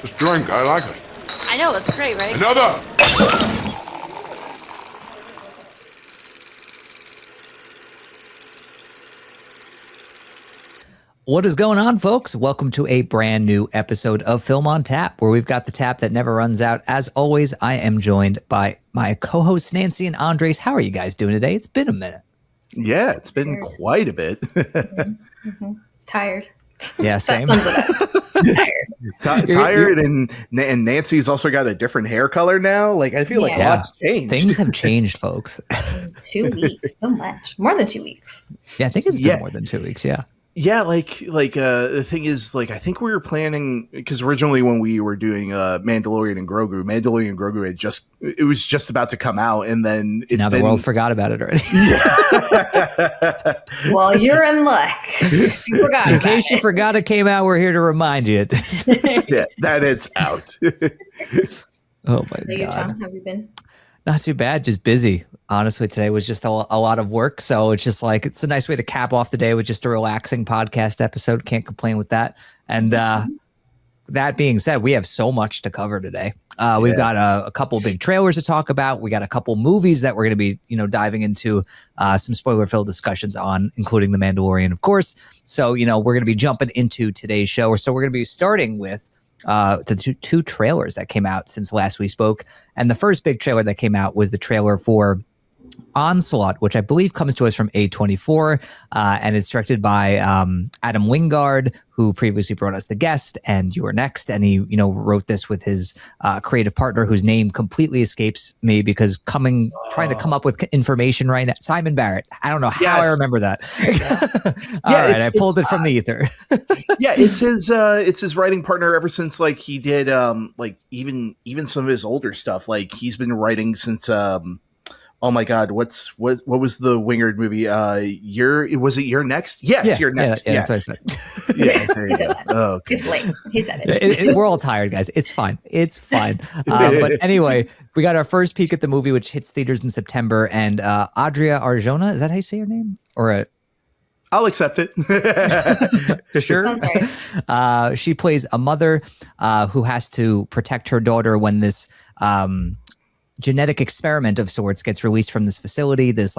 This drink, I like it. I know, it's great, right? Another! What is going on, folks? Welcome to a brand new episode of Film on Tap, where we've got the tap that never runs out. As always, I am joined by my co-hosts Nancy and Andres. How are you guys doing today? It's been a minute. Yeah, it's been quite a bit. Tired. Yeah, same. Tired. And Nancy's also got a different hair color now. Like, I feel like lots changed. Things have changed, folks. 2 weeks, so much. More than 2 weeks. Yeah, I think it's been more than 2 weeks. Yeah. Yeah, the thing is, like, I think we were planning, because originally when we were doing Mandalorian and Grogu it was just about to come out, and then now the world forgot about it already. Yeah. Well, you're in luck. In case you forgot it came out, we're here to remind you. Yeah, that it's out. Oh my God. Tom, how have you been? Not too bad, just busy. Honestly, today was just a lot of work. So it's just like, it's a nice way to cap off the day with just a relaxing podcast episode. Can't complain with that. And that being said, we have so much to cover today. We've got a couple big trailers to talk about. We got a couple movies that we're going to be, diving into some spoiler-filled discussions on, including The Mandalorian, of course. So, we're going to be jumping into today's show. So we're going to be starting with the two trailers that came out since last we spoke. And the first big trailer that came out was the trailer for Onslaught, which I believe comes to us from A24, and it's directed by Adam Wingard, who previously brought us The Guest and You Are Next, and he wrote this with his creative partner, whose name completely escapes me because trying to come up with information right now. Simon Barrett. I don't know how I remember that. All right, I pulled it from the ether. Yeah, it's his writing partner ever since, like, he did even some of his older stuff. Like, he's been writing since oh my God, what was the Wingard movie? Was it You're Next? Yes, You're Next. Yeah, that's what I said. Yeah, there you go. Oh, okay. It's late. He said it. We're all tired, guys. It's fine. But anyway, we got our first peek at the movie, which hits theaters in September. And Adria Arjona, is that how you say her name? I'll accept it. Sure. Sounds right. She plays a mother who has to protect her daughter when this genetic experiment of sorts gets released from this facility. This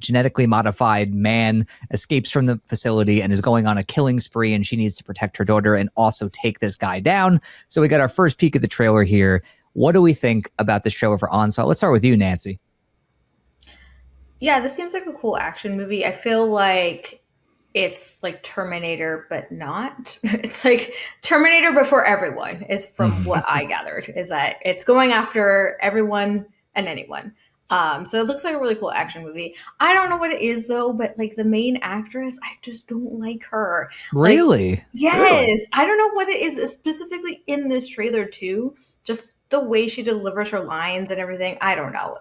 genetically modified man escapes from the facility and is going on a killing spree, and she needs to protect her daughter and also take this guy down. So we got our first peek of the trailer here. What do we think about this trailer for Onslaught? Let's start with you, Nancy. Yeah, this seems like a cool action movie. I feel like it's like Terminator, but not. It's like Terminator before everyone, is from what I gathered, is that it's going after everyone and anyone. So it looks like a really cool action movie. I don't know what it is though, but like the main actress, I just don't like her. Really? Like, yes. Really? I don't know what it is specifically in this trailer too. Just the way she delivers her lines and everything. I don't know.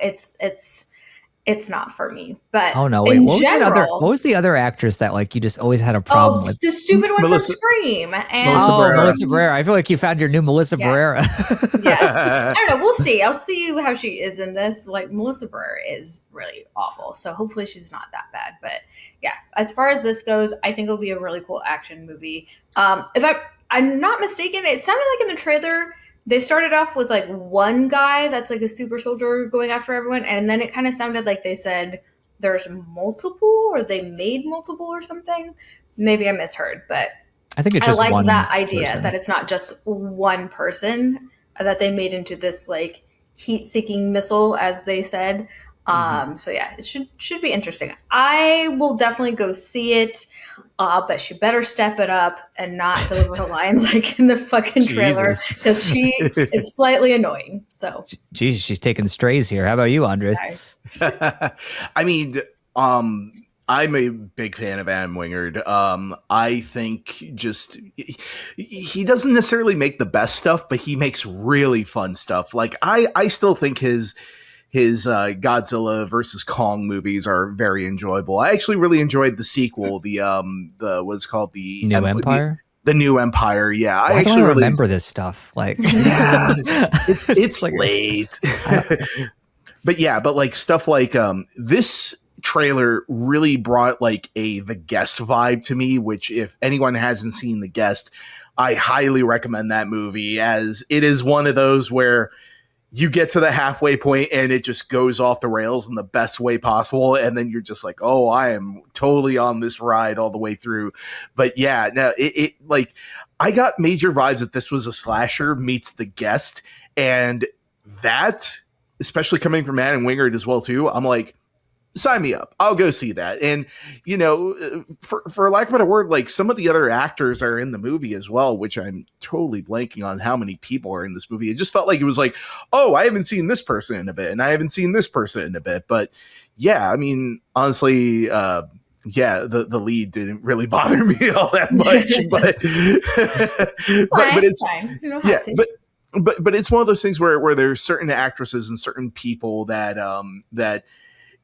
It's not for me. But oh no, wait, what was the other actress that like you just always had a problem with? The stupid one from Scream. And Melissa Barrera. I feel like you found your new Melissa Barrera. Yes. I don't know. We'll see. I'll see how she is in this. Like, Melissa Barrera is really awful. So hopefully she's not that bad. But yeah, as far as this goes, I think it'll be a really cool action movie. If I'm not mistaken, it sounded like in the trailer they started off with like one guy that's like a super soldier going after everyone, and then it kind of sounded like they said there's multiple, or they made multiple or something. Maybe I misheard, but I think it's just like one that idea person. That it's not just one person that they made into this like heat-seeking missile, as they said. So yeah, it should be interesting. I will definitely go see it, but she better step it up and not deliver her lines like in the fucking trailer, because she is slightly annoying. So, Jesus, she's taking strays here. How about you, Andres? I mean, I'm a big fan of Adam Wingard. I think he doesn't necessarily make the best stuff, but he makes really fun stuff. Like I still think his Godzilla versus Kong movies are very enjoyable. I actually really enjoyed the sequel, the what's called the New Empire. The New Empire, yeah. I actually remember this stuff. Like, yeah, it's like late. But like stuff like this trailer really brought like the Guest vibe to me. Which, if anyone hasn't seen The Guest, I highly recommend that movie, as it is one of those where you get to the halfway point and it just goes off the rails in the best way possible. And then you're just like, oh, I am totally on this ride all the way through. But yeah, no, it like, I got major vibes that this was a slasher meets The Guest. And that, especially coming from Adam Wingard as well, too, I'm like, sign me up. I'll go see that. And, you know, for lack of a better word, like some of the other actors are in the movie as well, which I'm totally blanking on how many people are in this movie. It just felt like it was like, oh, I haven't seen this person in a bit and I haven't seen this person in a bit. But yeah, I mean, honestly, yeah, the lead didn't really bother me all that much, but it's fine. You don't yeah, have to. but it's one of those things where there's certain actresses and certain people that that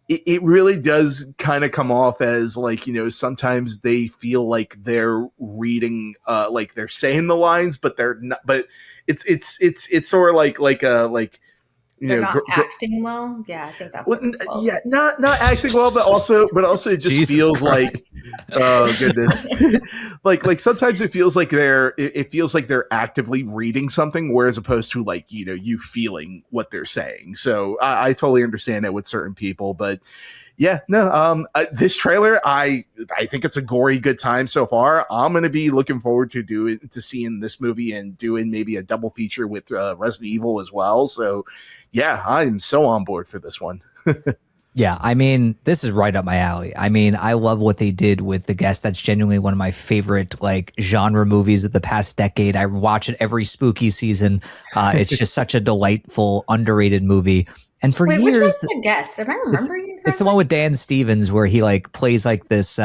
it really does kind of come off as like, you know, sometimes they feel like they're reading, like they're saying the lines, but they're not. But it's sort of like you They're know, not acting well. Yeah, I think that's well, what it's called. yeah, not acting well, but also it just Jesus feels Christ. like, oh goodness, like sometimes it feels like they're actively reading something, whereas opposed to like, you know, you feeling what they're saying. So I totally understand it with certain people, but yeah, no, this trailer, I think it's a gory good time so far. I'm gonna be looking forward to seeing this movie and doing maybe a double feature with Resident Evil as well. So yeah, I'm so on board for this one. Yeah, I mean, this is right up my alley. I mean, I love what they did with The Guest. That's genuinely one of my favorite like genre movies of the past decade. I watch it every spooky season. It's just such a delightful, underrated movie. And for Wait, years, which one's The Guest? Am I remembering? it's the one with Dan Stevens where he like plays like this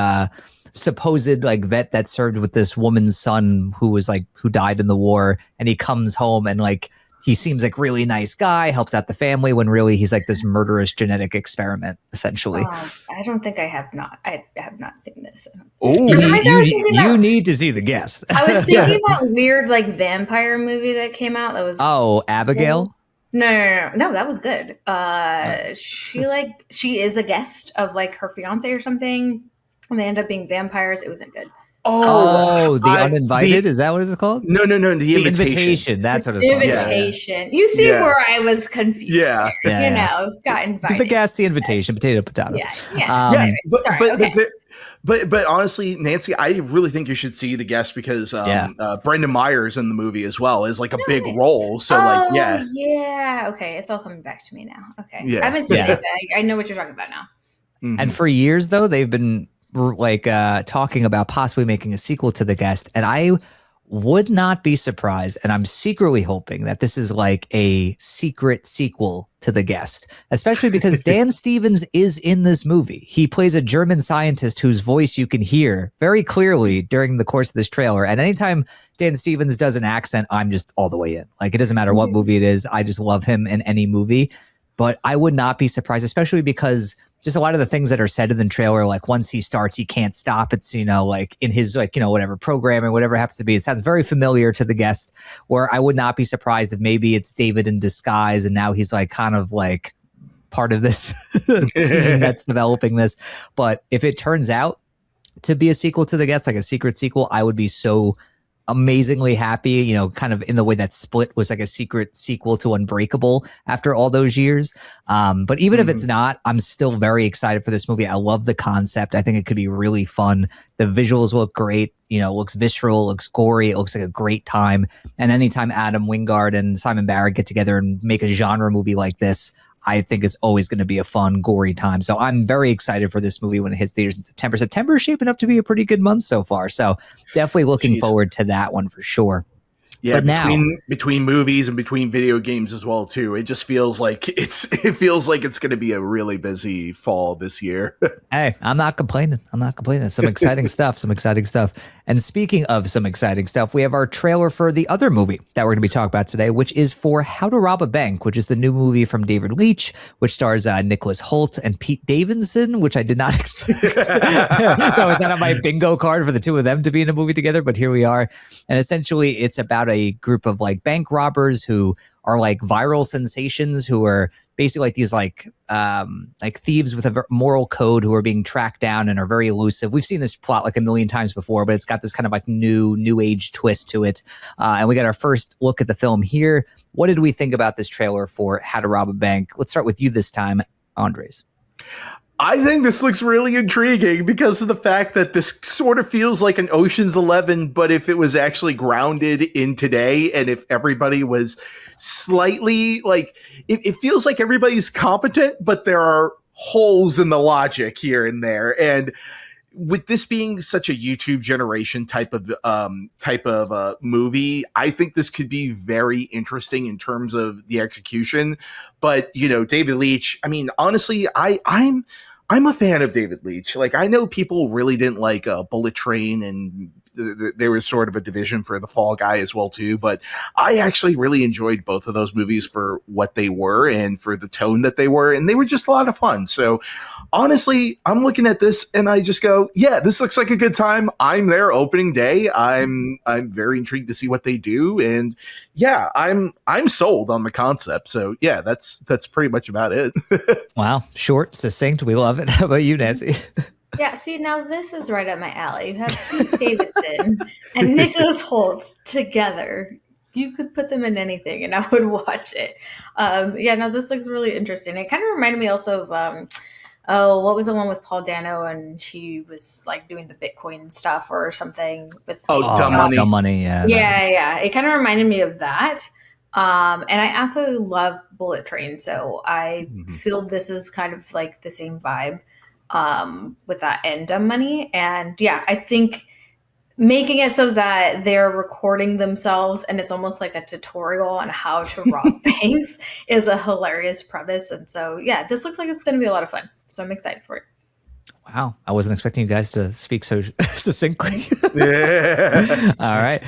supposed like vet that served with this woman's son who died in the war, and he comes home and like he seems like really nice guy, helps out the family when really he's like this murderous genetic experiment, essentially. I don't think I have not. I have not seen this. Oh, you need to see The Guest. I was thinking that weird like vampire movie that came out. That was Abigail. No, that was good. She is a guest of like her fiance or something, and they end up being vampires. It wasn't good. The Uninvited? Is that what it's called? No. The Invitation. That's what it's called. Invitation. You see where I was confused. Yeah. You know, got invited. The Guest, The Invitation, potato. Yeah. But honestly, Nancy, I really think you should see The Guest because Brendan Meyer's in the movie as well as like a big role. So yeah. Okay, it's all coming back to me now. Okay, I haven't seen it, but I know what you're talking about now. Mm-hmm. And for years, though, they've been like talking about possibly making a sequel to The Guest, and I would not be surprised, and I'm secretly hoping that this is like a secret sequel to The Guest, especially because Dan Stevens is in this movie. He plays a German scientist whose voice you can hear very clearly during the course of this trailer, and anytime Dan Stevens does an accent, I'm just all the way in. Like, it doesn't matter what movie it is, I just love him in any movie. But I would not be surprised, especially because just a lot of the things that are said in the trailer, like once he starts, he can't stop. It's, you know, like in his, like, you know, whatever program or whatever it happens to be. It sounds very familiar to The Guest, where I would not be surprised if maybe it's David in disguise and now he's like kind of like part of this team that's developing this. But if it turns out to be a sequel to The Guest, like a secret sequel, I would be so amazingly happy, you know, kind of in the way that Split was like a secret sequel to Unbreakable after all those years. But even if it's not, I'm still very excited for this movie. I love the concept. I think it could be really fun. The visuals look great. You know, it looks visceral, it looks gory. It looks like a great time. And anytime Adam Wingard and Simon Barrett get together and make a genre movie like this, I think it's always going to be a fun, gory time. So I'm very excited for this movie when it hits theaters in September. September is shaping up to be a pretty good month so far. So definitely looking forward to that one for sure. Yeah, but between movies and between video games as well too. It just feels like it's going to be a really busy fall this year. Hey, I'm not complaining. Some exciting stuff. And speaking of some exciting stuff, we have our trailer for the other movie that we're going to be talking about today, which is for How to Rob a Bank, which is the new movie from David Leitch, which stars Nicholas Hoult and Pete Davidson, which I did not expect. That was not on my bingo card for the two of them to be in a movie together, but here we are. And essentially, it's about a group of like bank robbers who are like viral sensations who are basically like these like thieves with a moral code who are being tracked down and are very elusive. We've seen this plot like a million times before, but it's got this kind of like new age twist to it. And we got our first look at the film here. What did we think about this trailer for How to Rob a Bank? Let's start with you this time, Andres. I think this looks really intriguing because of the fact that this sort of feels like an Ocean's 11, but if it was actually grounded in today and if everybody was slightly like, it feels like everybody's competent, but there are holes in the logic here and there. And with this being such a YouTube generation type of movie, I think this could be very interesting in terms of the execution. But you know, David Leitch. I mean, honestly, I'm a fan of David Leitch. Like, I know people really didn't like Bullet Train, and there was sort of a division for The Fall Guy as well too. But I actually really enjoyed both of those movies for what they were and for the tone that they were, and they were just a lot of fun. So honestly, I'm looking at this and I just go, yeah, this looks like a good time. I'm there opening day. I'm very intrigued to see what they do, and yeah, I'm sold on the concept. So yeah, that's pretty much about it. Wow, short, succinct. We love it. How about you, Nancy? Yeah, see, now this is right up my alley. You have Pete Davidson and Nicholas Hoult together. You could put them in anything and I would watch it. Yeah, no, this looks really interesting. It kind of reminded me also of, what was the one with Paul Dano and she was like doing the Bitcoin stuff or something with Dumb Money. Dumb Money, yeah. Yeah. It kind of reminded me of that. And I absolutely love Bullet Train, so I feel this is kind of like the same vibe. With that and Dumb Money. And yeah, I think making it so that they're recording themselves and it's almost like a tutorial on how to rob banks is a hilarious premise. And so, yeah, this looks like it's going to be a lot of fun. So I'm excited for it. Wow. I wasn't expecting you guys to speak so succinctly. Yeah. All right.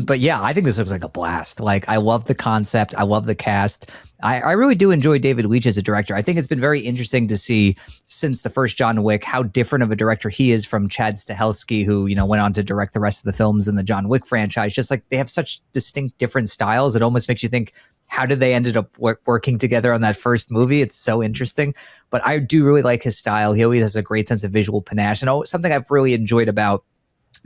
But yeah, I think this looks like a blast. Like, I love the concept. I love the cast. I really do enjoy David Leitch as a director. I think it's been very interesting to see since the first John Wick how different of a director he is from Chad Stahelski, who, you know, went on to direct the rest of the films in the John Wick franchise. Just like they have such distinct different styles. It almost makes you think, how did they ended up working together on that first movie? It's so interesting. But I do really like his style. He always has a great sense of visual panache. And something I've really enjoyed about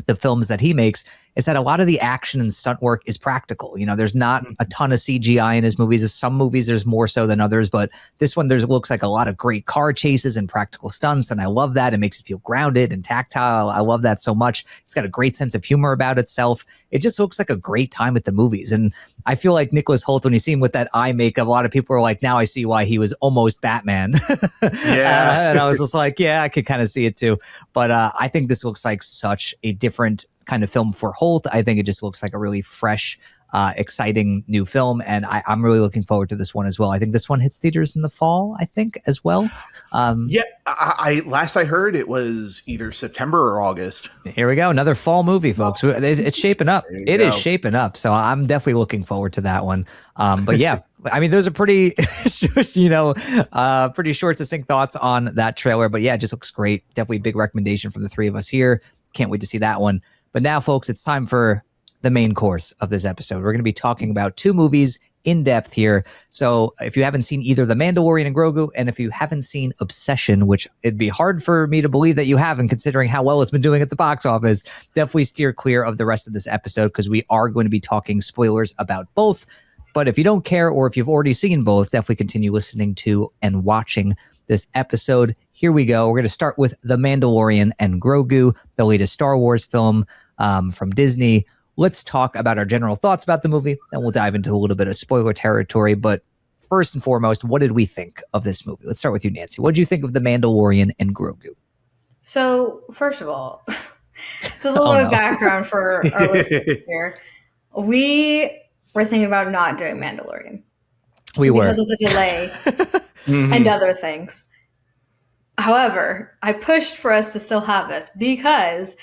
the films that he makes is that a lot of the action and stunt work is practical. You know, there's not a ton of CGI in his movies. Some movies there's more so than others, but this one looks like a lot of great car chases and practical stunts, and I love that. It makes it feel grounded and tactile. I love that so much. It's got a great sense of humor about itself. It just looks like a great time at the movies, and I feel like Nicholas Hoult, when you see him with that eye makeup, a lot of people are like, now I see why he was almost Batman. Yeah. And I was just like, yeah, I could kind of see it too. But I think this looks like such a different kind of film for Holt. I think it just looks like a really fresh, exciting new film, and I'm really looking forward to this one as well. I think this one hits theaters in the fall, I think, as well. Yeah, I last I heard it was either September or August. Here we go, another fall movie, folks. It's shaping up. It is shaping up, so I'm definitely looking forward to that one. But yeah, I mean, those are pretty, pretty short, succinct thoughts on that trailer. But yeah, it just looks great. Definitely a big recommendation from the three of us here. Can't wait to see that one. But now, folks, it's time for the main course of this episode. We're going to be talking about two movies in depth here. So if you haven't seen either The Mandalorian and Grogu, and if you haven't seen Obsession, which it'd be hard for me to believe that you haven't, considering how well it's been doing at the box office, definitely steer clear of the rest of this episode because we are going to be talking spoilers about both. But if you don't care, or if you've already seen both, definitely continue listening to and watching this episode. Here we go. We're going to start with The Mandalorian and Grogu, the latest Star Wars film from Disney. Let's talk about our general thoughts about the movie, then we'll dive into a little bit of spoiler territory. But first and foremost, what did we think of this movie? Let's start with you, Nancy. What did you think of The Mandalorian and Grogu? So, first of all, just a little bit of background for our listeners here. We were thinking about not doing Mandalorian. Because of the delay and other things. However, I pushed for us to still have this because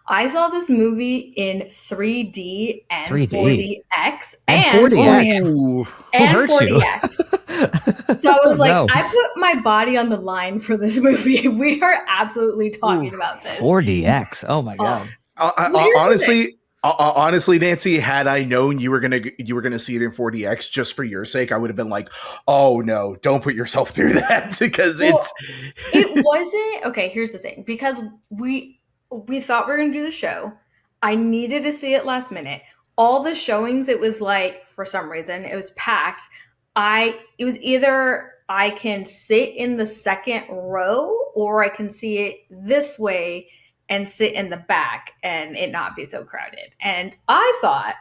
I saw this movie in 3D and 4DX and 4DX. And 4DX. So I was like, I put my body on the line for this movie. We are absolutely talking about this. 4DX. Oh my God. Honestly, Honestly, Nancy, had I known you were gonna see it in 4DX just for your sake, I would have been like, "Oh no, don't put yourself through that," because it wasn't okay. Here's the thing, because we thought we were gonna do the show. I needed to see it last minute. All the showings, it was like for some reason it was packed. It was either I can sit in the second row or I can see it this way and sit in the back and it not be so crowded. And I thought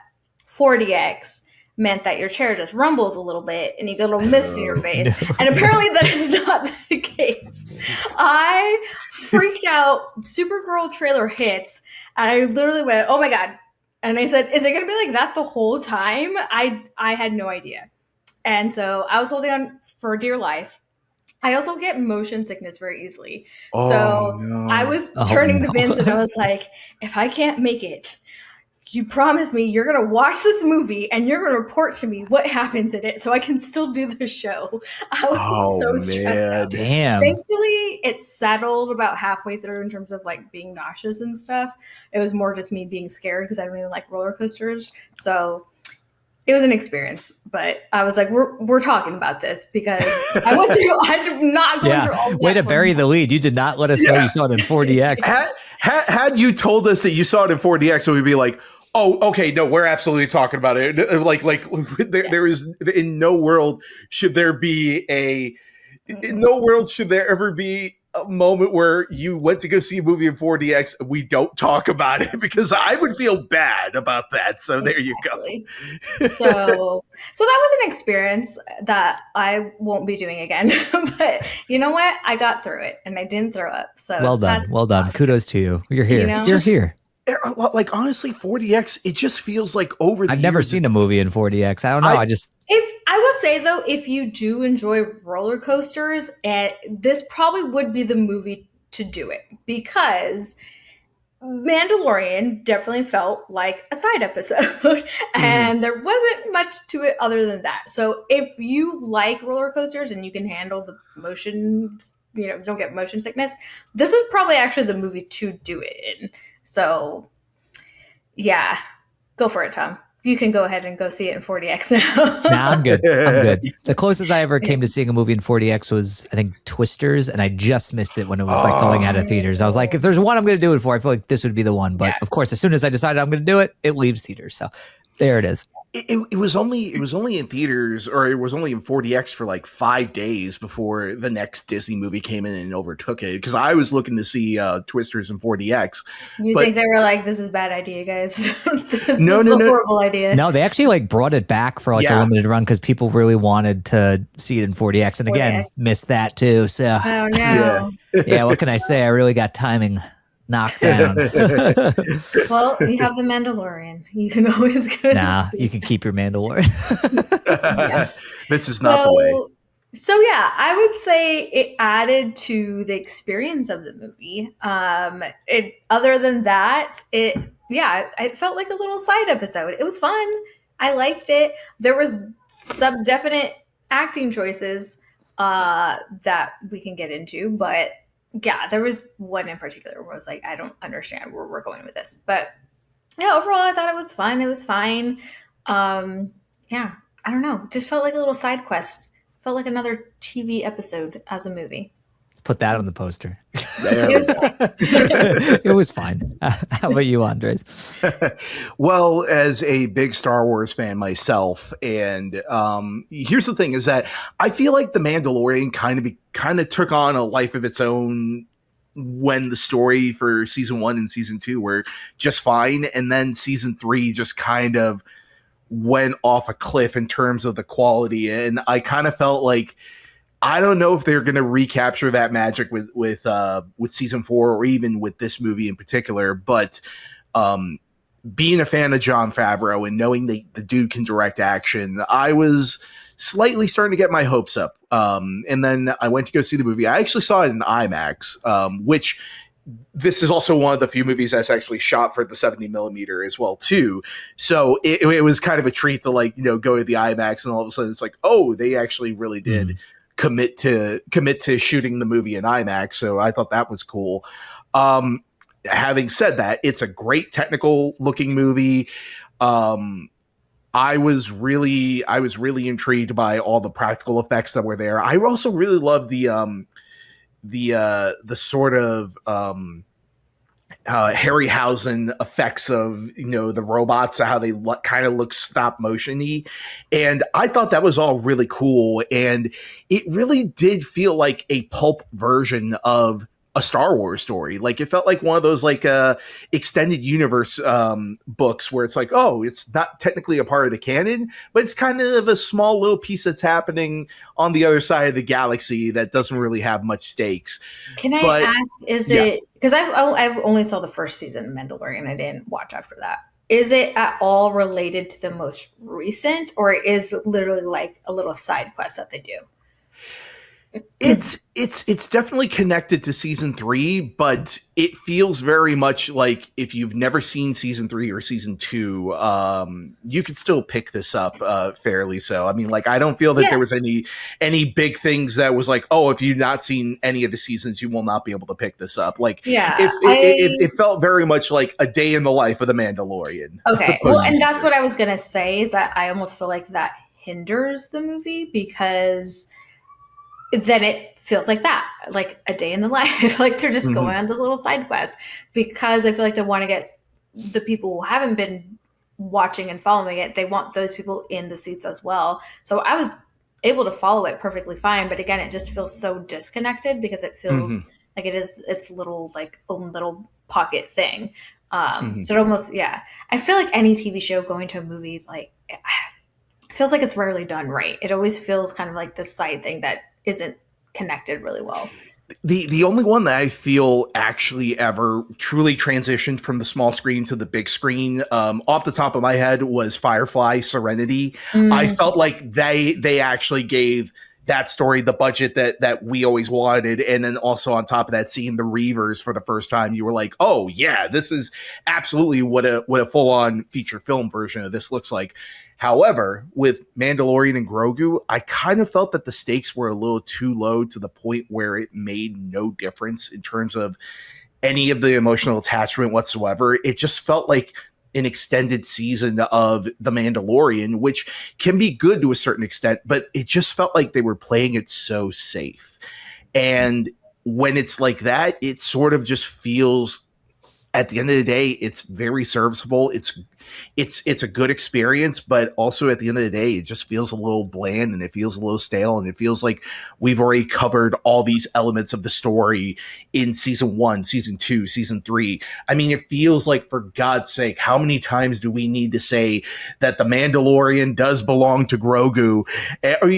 4DX meant that your chair just rumbles a little bit and you get a little mist in your face. No. And apparently that is not the case. I freaked out. Supergirl trailer hits and I literally went, oh my God. And I said, is it going to be like that the whole time? I had no idea. And so I was holding on for dear life. I also get motion sickness very easily. I was turning to Vince and I was like, if I can't make it, you promise me you're going to watch this movie and you're going to report to me what happens in it so I can still do the show. I was so stressed out. Damn. Thankfully, it settled about halfway through in terms of like being nauseous and stuff. It was more just me being scared because I don't even like roller coasters. So it was an experience, but I was like, we're talking about this because I'm not going through all that. Way to bury the lead. You did not let us know you saw it in 4DX. Had you told us that you saw it in 4DX, we'd be like, oh, okay, no, we're absolutely talking about it. There is in no world should there ever be a moment where you went to go see a movie in 4DX and we don't talk about it, because I would feel bad about that. So there you go. So that was an experience that I won't be doing again. But you know what? I got through it and I didn't throw up. So well done. Kudos to you. You're here. You're here. Like, honestly, 4DX, it just feels like I've never seen a movie in 4DX. I don't know. I will say, though, if you do enjoy roller coasters, this probably would be the movie to do it, because Mandalorian definitely felt like a side episode and there wasn't much to it other than that. So if you like roller coasters and you can handle the motion, don't get motion sickness, this is probably actually the movie to do it in. So yeah, go for it, Tom. You can go ahead and go see it in 4DX now. Nah, I'm good. The closest I ever came to seeing a movie in 4DX was, I think, Twisters, and I just missed it when it was like going out of theaters. I was like, if there's one I'm going to do it for, I feel like this would be the one. But of course, as soon as I decided I'm going to do it, it leaves theaters. So there it is. It was only in theaters, or it was only in 4DX for like 5 days before the next Disney movie came in and overtook it. Because I was looking to see Twisters in 4DX. You think they were like, "This is a bad idea, guys"? this no, is a horrible idea. No, they actually like brought it back for like a limited run because people really wanted to see it in 4DX, and again, missed that too. So, oh no, yeah. What can I say? I really got timing knocked down. Well, we have the Mandalorian. You can always go. You can keep your Mandalorian. This is not the way. So yeah, I would say it added to the experience of the movie. Other than that, it felt like a little side episode. It was fun. I liked it. There was some definite acting choices that we can get into, but yeah, there was one in particular where I was like, I don't understand where we're going with this. But yeah, overall, I thought it was fun. It was fine. I don't know. Just felt like a little side quest. Felt like another TV episode as a movie. Let's put that on the poster. It was fine. How about you, Andres? Well, as a big Star Wars fan myself, and here's the thing: is that I feel like The Mandalorian kind of took on a life of its own when the story for season 1 and season 2 were just fine, and then season 3 just kind of went off a cliff in terms of the quality, and I kind of felt like, I don't know if they're going to recapture that magic with season 4 or even with this movie in particular. But being a fan of Jon Favreau and knowing the dude can direct action, I was slightly starting to get my hopes up. And then I went to go see the movie. I actually saw it in IMAX, which this is also one of the few movies that's actually shot for the 70 millimeter as well too. So it was kind of a treat to go to the IMAX, and all of a sudden it's like, oh, they actually really did commit to shooting the movie in IMAX. So I thought that was cool. having said that, it's a great technical looking movie. I was really intrigued by all the practical effects that were there. I also really loved the sort of Harryhausen effects of, you know, the robots, how they kind of look stop motion-y. And I thought that was all really cool. And it really did feel like a pulp version of a Star Wars story. Like, it felt like one of those like extended universe books where it's like, oh, it's not technically a part of the canon, but it's kind of a small little piece that's happening on the other side of the galaxy that doesn't really have much stakes. Can I ask, is it, because I've only saw the first season of Mandalorian, I didn't watch after that. Is it at all related to the most recent, or is it literally like a little side quest that they do? It's definitely connected to season 3, but it feels very much like if you've never seen season 3 or season 2, you could still pick this up fairly so. I mean, like, I don't feel that there was any big things that was like, oh, if you've not seen any of the seasons, you will not be able to pick this up. Like, it felt very much like a day in the life of the Mandalorian. Okay, well, and that's what I was gonna say, is that I almost feel like that hinders the movie, because then it feels like that, like a day in the life. Like, they're just going on this little side quest, because I feel like they want to get the people who haven't been watching and following it, they want those people in the seats as well. So I was able to follow it perfectly fine. But again, it just feels so disconnected, because it feels like it's little, like, own little pocket thing. So it almost, I feel like any TV show going to a movie, like, it feels like it's rarely done right. It always feels kind of like this side thing that isn't connected really well. The only one that I feel actually ever truly transitioned from the small screen to the big screen, off the top of my head, was Firefly Serenity. I felt like they actually gave that story the budget that we always wanted. And then also on top of that, seeing the Reavers for the first time, you were like, oh yeah, this is absolutely what a full-on feature film version of this looks like. However, with Mandalorian and Grogu, I kind of felt that the stakes were a little too low, to the point where it made no difference in terms of any of the emotional attachment whatsoever. It just felt like an extended season of The Mandalorian, which can be good to a certain extent, but it just felt like they were playing it so safe. And when it's like that, it sort of just feels, at the end of the day, it's very serviceable. It's a good experience, but also at the end of the day, it just feels a little bland, and it feels a little stale, and it feels like we've already covered all these elements of the story in season 1, season 2, season 3. I mean, it feels like, for God's sake, how many times do we need to say that the Mandalorian does belong to Grogu,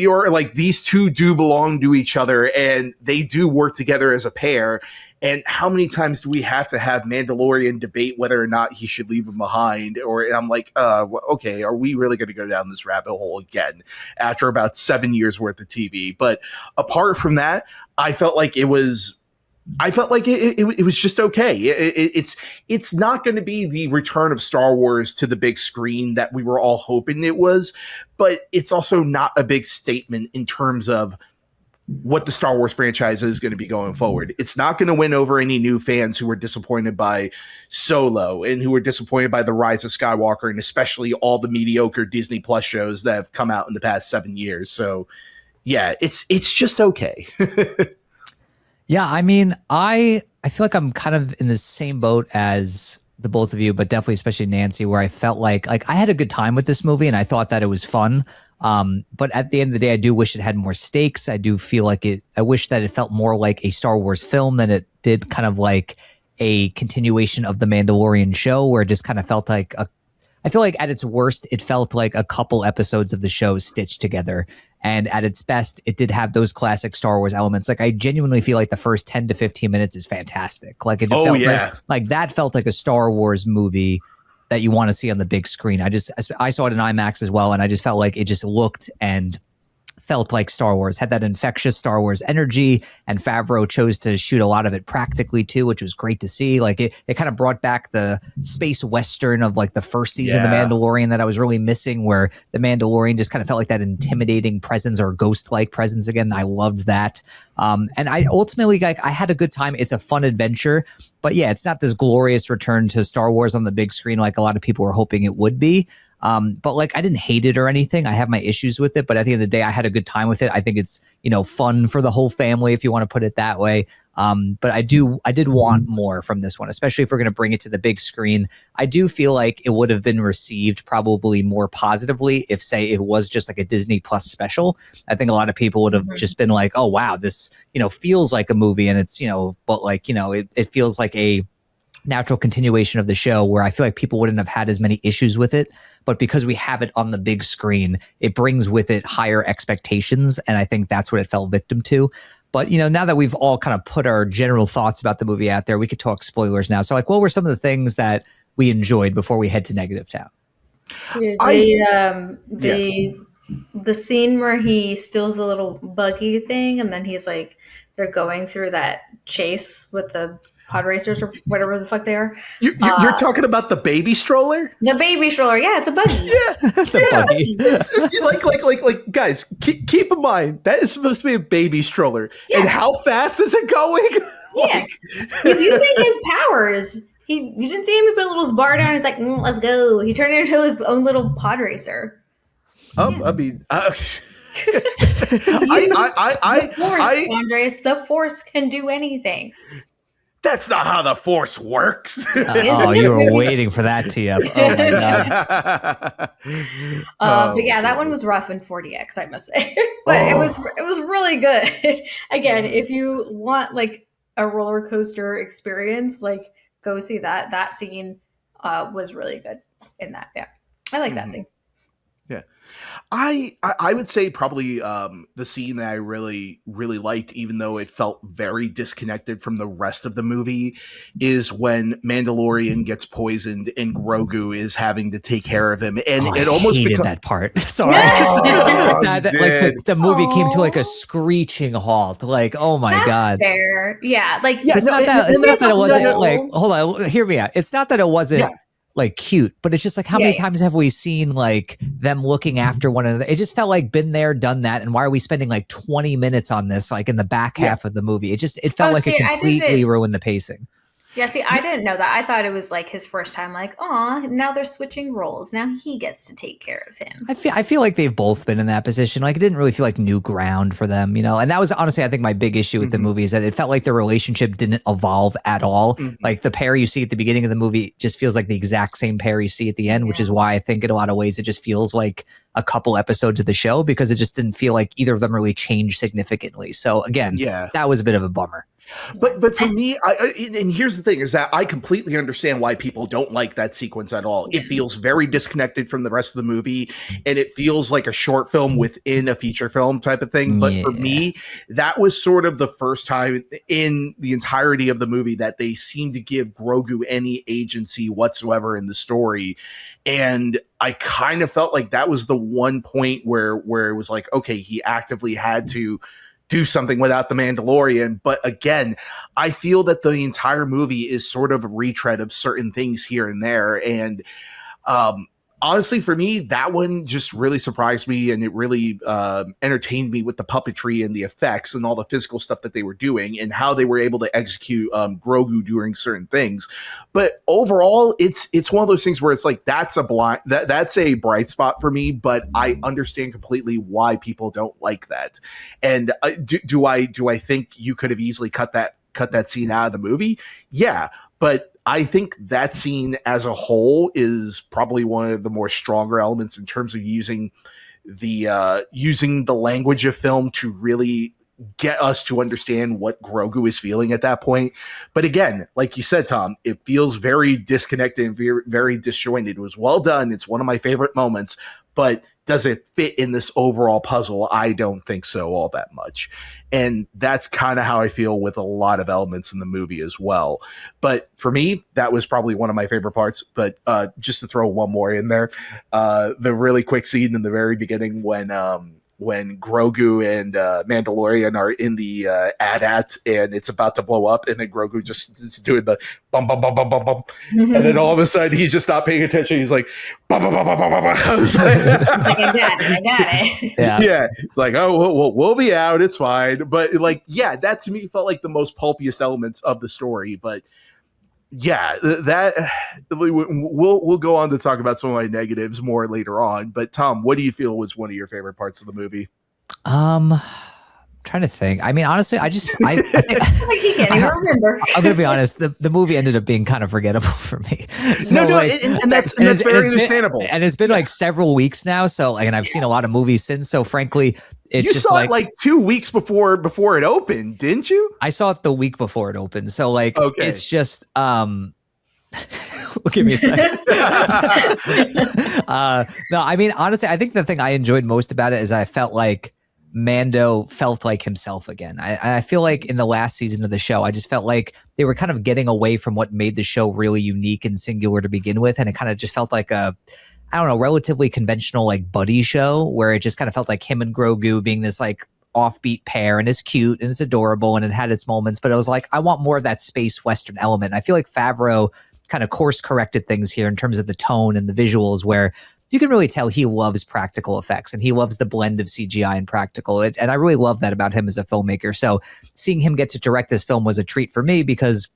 or like these two do belong to each other, and they do work together as a pair? And how many times do we have to have Mandalorian debate whether or not he should leave him behind? Or I'm like, okay, are we really going to go down this rabbit hole again after about 7 years worth of TV? But apart from that, I felt like it was just okay. It's not going to be the return of Star Wars to the big screen that we were all hoping it was, but it's also not a big statement in terms of what the Star Wars franchise is going to be going forward. It's not going to win over any new fans who were disappointed by Solo and who were disappointed by The Rise of Skywalker, and especially all the mediocre Disney Plus shows that have come out in the past 7 years. So yeah, it's just okay. Yeah, I mean, I feel like I'm kind of in the same boat as the both of you, but definitely especially Nancy, where I felt like I had a good time with this movie and I thought that it was fun. But at the end of the day, I do wish it had more stakes. I do feel like I wish that it felt more like a Star Wars film than it did kind of like a continuation of the Mandalorian show, where it just kind of felt like I feel like at its worst, it felt like a couple episodes of the show stitched together. And at its best, it did have those classic Star Wars elements. Like, I genuinely feel like the first 10 to 15 minutes is fantastic. Like, it felt like that felt like a Star Wars movie that you want to see on the big screen. I saw it in IMAX as well, and I just felt like it just looked and felt like Star Wars, had that infectious Star Wars energy, and Favreau chose to shoot a lot of it practically too, which was great to see. Like it kind of brought back the space western of like the first season of The Mandalorian that I was really missing, where the Mandalorian just kind of felt like that intimidating presence or ghost-like presence again. I loved that. And I ultimately, like, I had a good time. It's a fun adventure, but yeah, it's not this glorious return to Star Wars on the big screen like a lot of people were hoping it would be. But like, I didn't hate it or anything. I have my issues with it, but at the end of the day, I had a good time with it. I think it's, fun for the whole family, if you want to put it that way. But I did want more from this one, especially if we're going to bring it to the big screen. I do feel like it would have been received probably more positively if, say, it was just like a Disney Plus special. I think a lot of people would have just been like, oh, wow, this, feels like a movie, and it's, but like, it feels like a natural continuation of the show, where I feel like people wouldn't have had as many issues with it. But because we have it on the big screen, it brings with it higher expectations. And I think that's what it fell victim to. But, now that we've all kind of put our general thoughts about the movie out there, we could talk spoilers now. So like, what were some of the things that we enjoyed before we head to Negative Town? Dude, the scene where he steals a little buggy thing, and then he's like, they're going through that chase with the pod racers or whatever the fuck they are. You're talking about the baby stroller? The baby stroller, yeah, it's a buggy. Buggy. Like, guys, keep in mind that is supposed to be a baby stroller, and how fast is it going? Yeah, he's using his powers. You didn't see him. He put a little bar down. He's like, let's go. He turned into his own little pod racer. I mean, Andres, the Force can do anything. That's not how the Force works. Oh, you were waiting for that tee up. Oh my god. But yeah, that one was rough in 40X, I must say. But it was really good. Again, if you want like a roller coaster experience, like go see that. That scene was really good in that. Yeah, I like that scene. Yeah. I would say probably the scene that I really, really liked, even though it felt very disconnected from the rest of the movie, is when Mandalorian gets poisoned and Grogu is having to take care of him. And it almost hated that part. Sorry. The movie came to like a screeching halt. Like, oh my god. Fair. Yeah. Like, it's not that it wasn't like, hold on, hear me out. It's not that it wasn't like cute, but it's just like, how many times have we seen like them looking after one another? It just felt like been there, done that. And why are we spending like 20 minutes on this, like in the back half of the movie? It felt like it completely ruined the pacing. Yeah, see, I didn't know that. I thought it was like his first time, like, oh, now they're switching roles. Now he gets to take care of him. I feel like they've both been in that position. Like, it didn't really feel like new ground for them, And that was honestly, I think, my big issue with the movie is that it felt like the relationship didn't evolve at all. Like, the pair you see at the beginning of the movie just feels like the exact same pair you see at the end, which is why I think in a lot of ways it just feels like a couple episodes of the show, because it just didn't feel like either of them really changed significantly. So again, that was a bit of a bummer. But for me, and here's the thing, is that I completely understand why people don't like that sequence at all. It feels very disconnected from the rest of the movie, and it feels like a short film within a feature film type of thing. But for me, that was sort of the first time in the entirety of the movie that they seemed to give Grogu any agency whatsoever in the story. And I kind of felt like that was the one point where it was like, okay, he actively had to do something without the Mandalorian. But again, I feel that the entire movie is sort of a retread of certain things here and there. And honestly, for me, that one just really surprised me, and it really entertained me with the puppetry and the effects and all the physical stuff that they were doing and how they were able to execute Grogu doing certain things. But overall, it's one of those things where it's like, that's a bright spot for me, but I understand completely why people don't like that. And do I think you could have easily cut that scene out of the movie? Yeah, but I think that scene as a whole is probably one of the more stronger elements in terms of using the language of film to really get us to understand what Grogu is feeling at that point. But again, like you said, Tom, it feels very disconnected and very, very disjointed. It was well done. It's one of my favorite moments, but does it fit in this overall puzzle? I don't think so all that much. And that's kind of how I feel with a lot of elements in the movie as well. But for me, that was probably one of my favorite parts. But just to throw one more in there, the really quick scene in the very beginning when when Grogu and Mandalorian are in the AT-AT and it's about to blow up, and then Grogu just is doing the bum bum bum bum bum bum, and then all of a sudden he's just not paying attention. He's like bum bum bum bum bum bum. It's like, I got it. Yeah. It's like, oh, we'll be out. It's fine. But like, yeah, that to me felt like the most pulpiest elements of the story. But yeah, that we'll go on to talk about some of my negatives more later on. But Tom, what do you feel was one of your favorite parts of the movie? Trying to think. I mean, honestly, I think Like he can't even remember. I'm gonna be honest. The movie ended up being kind of forgettable for me. So, no, and that's very understandable. And it's been like several weeks now. So, like, and I've seen a lot of movies since. So, frankly, it's you just saw it like 2 weeks before it opened, didn't you? I saw it the week before it opened. So, like, it's just give me a second. No, I mean, honestly, I think the thing I enjoyed most about it is I felt like Mando felt like himself again. I feel like in the last season of the show, I just felt like they were kind of getting away from what made the show really unique and singular to begin with. And it kind of just felt like a, I don't know, relatively conventional like buddy show where it just kind of felt like him and Grogu being this like offbeat pair, and it's cute and it's adorable and it had its moments. But I was like, I want more of that space Western element. I feel like Favreau kind of course corrected things here in terms of the tone and the visuals, where you can really tell he loves practical effects and he loves the blend of CGI and practical. And I really love that about him as a filmmaker. So seeing him get to direct this film was a treat for me, because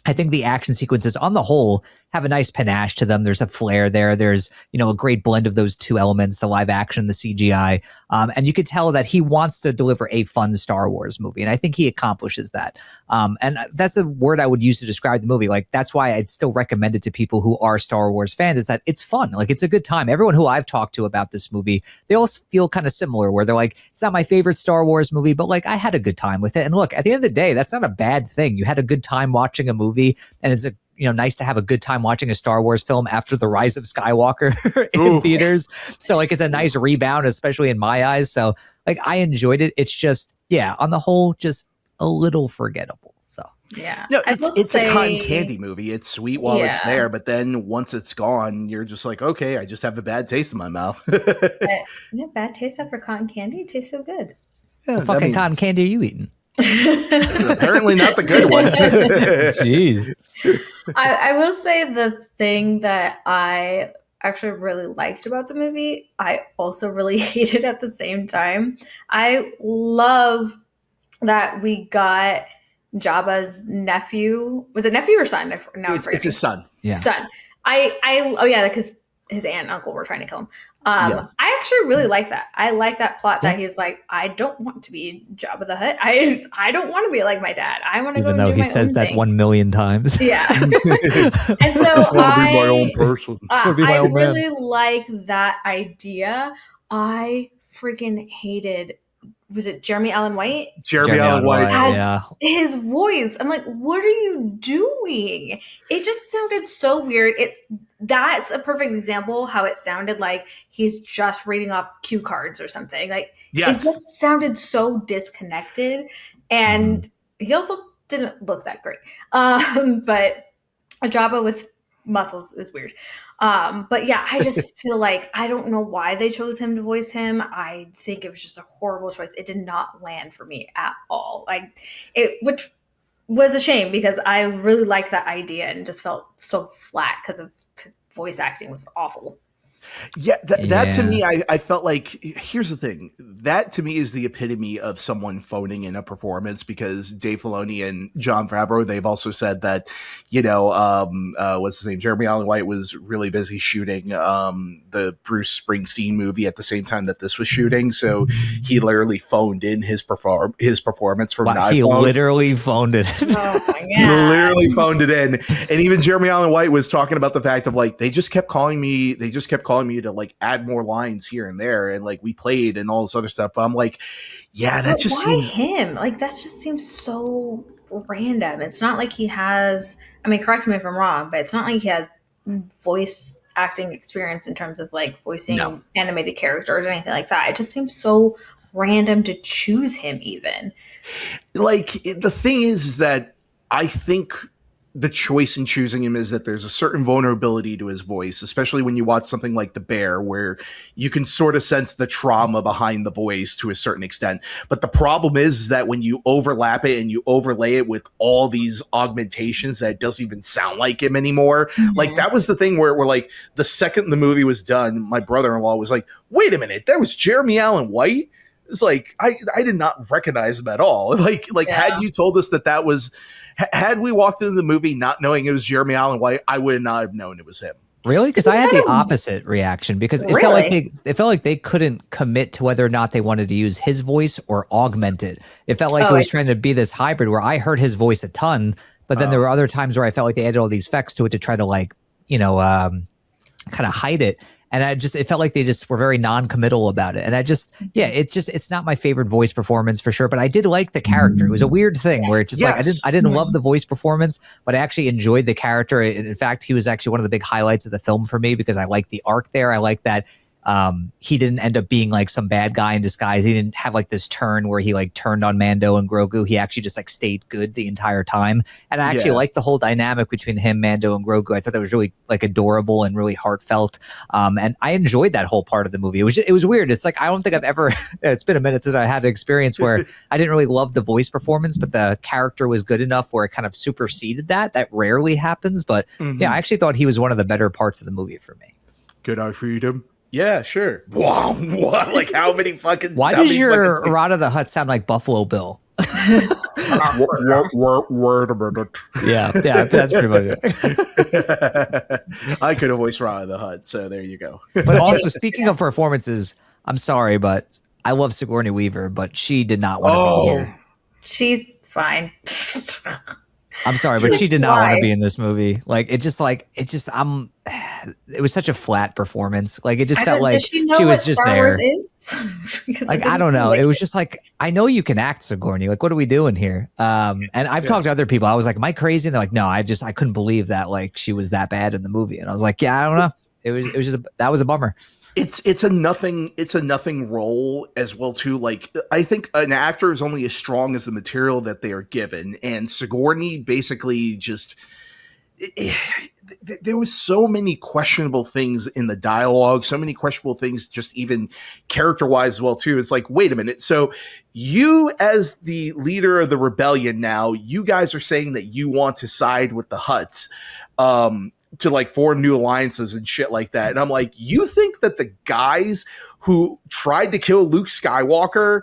I think the action sequences on the whole have a nice panache to them. There's a flair there. There's, a great blend of those two elements, the live action, the CGI. And you could tell that he wants to deliver a fun Star Wars movie. And I think he accomplishes that. And that's a word I would use to describe the movie. Like, that's why I'd still recommend it to people who are Star Wars fans, is that it's fun. Like, it's a good time. Everyone who I've talked to about this movie, they all feel kind of similar, where they're like, it's not my favorite Star Wars movie, but like, I had a good time with it. And look, at the end of the day, that's not a bad thing. You had a good time watching a movie, and it's nice to have a good time watching a Star Wars film after The Rise of Skywalker in theaters. So like, it's a nice rebound, especially in my eyes. So like, I enjoyed it. It's just, on the whole, just a little forgettable. So yeah, no, it's a cotton candy movie. It's sweet while it's there, but then once it's gone, you're just like, okay, I just have a bad taste in my mouth. Bad taste after cotton candy? It tastes so good. Yeah, what fucking cotton candy are you eating? Apparently not the good one. Jeez. I will say the thing that I actually really liked about the movie, I also really hated at the same time. I love that we got Jabba's nephew. Was it nephew or son? It's his son. Yeah. Son. Because his aunt and uncle were trying to kill him. I actually really like that. I like that plot that he's like, I don't want to be Jabba the Hutt. I don't want to be like my dad. I want to go and do my own thing. Even though he says that 1 million times. Yeah. And so I be my own person. I really like that idea. I freaking hated, was it Jeremy Allen White? Jeremy Allen White. Yeah. His voice. I'm like, what are you doing? It just sounded so weird. That's a perfect example how it sounded like he's just reading off cue cards or something. Like, yes. It just sounded so disconnected. And he also didn't look that great. But a Jabba with muscles is weird. But yeah, I just feel like I don't know why they chose him to voice him. I think it was just a horrible choice. It did not land for me at all. Which was a shame, because I really liked that idea and just felt so flat because of voice acting was awful. Yeah, that to me, I felt like, here's the thing. That to me is the epitome of someone phoning in a performance, because Dave Filoni and Jon Favreau, they've also said that, what's his name? Jeremy Allen White was really busy shooting the Bruce Springsteen movie at the same time that this was shooting. So he literally phoned in his performance from an iPhone. He literally phoned it. Oh my God. He literally phoned it in. And even Jeremy Allen White was talking about the fact of like, they just kept calling me to like add more lines here and there, and like we played and all this other stuff. But I'm like, that just why seems him. Like, that just seems so random. It's not like he has, I mean, correct me if I'm wrong, but it's not like he has voice acting experience in terms of like voicing animated characters or anything like that. It just seems so random to choose him even. Like, the thing is that I think the choice in choosing him is that there's a certain vulnerability to his voice, especially when you watch something like The Bear, where you can sort of sense the trauma behind the voice to a certain extent. But the problem is that when you overlap it and you overlay it with all these augmentations, that it doesn't even sound like him anymore. Mm-hmm. Like, that was the thing where like the second the movie was done, my brother-in-law was like, wait a minute, that was Jeremy Allen White? It's like, I did not recognize him at all. Like had you told us that was, had we walked into the movie not knowing it was Jeremy Allen White, I would not have known it was him. Really? Because I had the opposite reaction, because it felt like they couldn't commit to whether or not they wanted to use his voice or augment it. It felt like it was trying to be this hybrid where I heard his voice a ton, but then there were other times where I felt like they added all these effects to it to try to like, kind of hide it. And it felt like they just were very non-committal about it. And it's not my favorite voice performance for sure, but I did like the character. It was a weird thing where it's just like, I didn't love the voice performance, but I actually enjoyed the character. In fact, he was actually one of the big highlights of the film for me, because I liked the arc there. I like that he didn't end up being like some bad guy in disguise. He didn't have like this turn where he like turned on Mando and Grogu. He actually just like stayed good the entire time. And I actually liked the whole dynamic between him, Mando, and Grogu. I thought that was really like adorable and really heartfelt. And I enjoyed that whole part of the movie. It was weird. It's like, I don't think I've ever, it's been a minute since I had an experience where I didn't really love the voice performance, but the character was good enough where it kind of superseded that. That rarely happens. But yeah, I actually thought he was one of the better parts of the movie for me. Good eye, freedom. Yeah, sure. Wow, what? Like, how many fucking? Why does your Rod of the Hutt sound like Buffalo Bill? Word a minute. Yeah, that's pretty much it. I could have voiced Rod of the Hutt, so there you go. But also, speaking of performances, I'm sorry, but I love Sigourney Weaver, but she did not want to be here. She's fine. I'm sorry, but she did not want to be in this movie. It was such a flat performance. Like, it just felt like she was just there. Like, I don't know. It was just like, I know you can act, Sigourney. Like, what are we doing here? And I've talked to other people. I was like, am I crazy? And they're like, no, I couldn't believe that, like, she was that bad in the movie. And I was like, yeah, I don't know. It was just, that was a bummer. It's a nothing role as well too. Like, I think an actor is only as strong as the material that they are given, and Sigourney basically just there was so many questionable things in the dialogue, so many questionable things just even character wise as well too. It's like, wait a minute, so you as the leader of the rebellion now, you guys are saying that you want to side with the Hutts, to like form new alliances and shit like that. And I'm like, you think that the guys who tried to kill Luke Skywalker,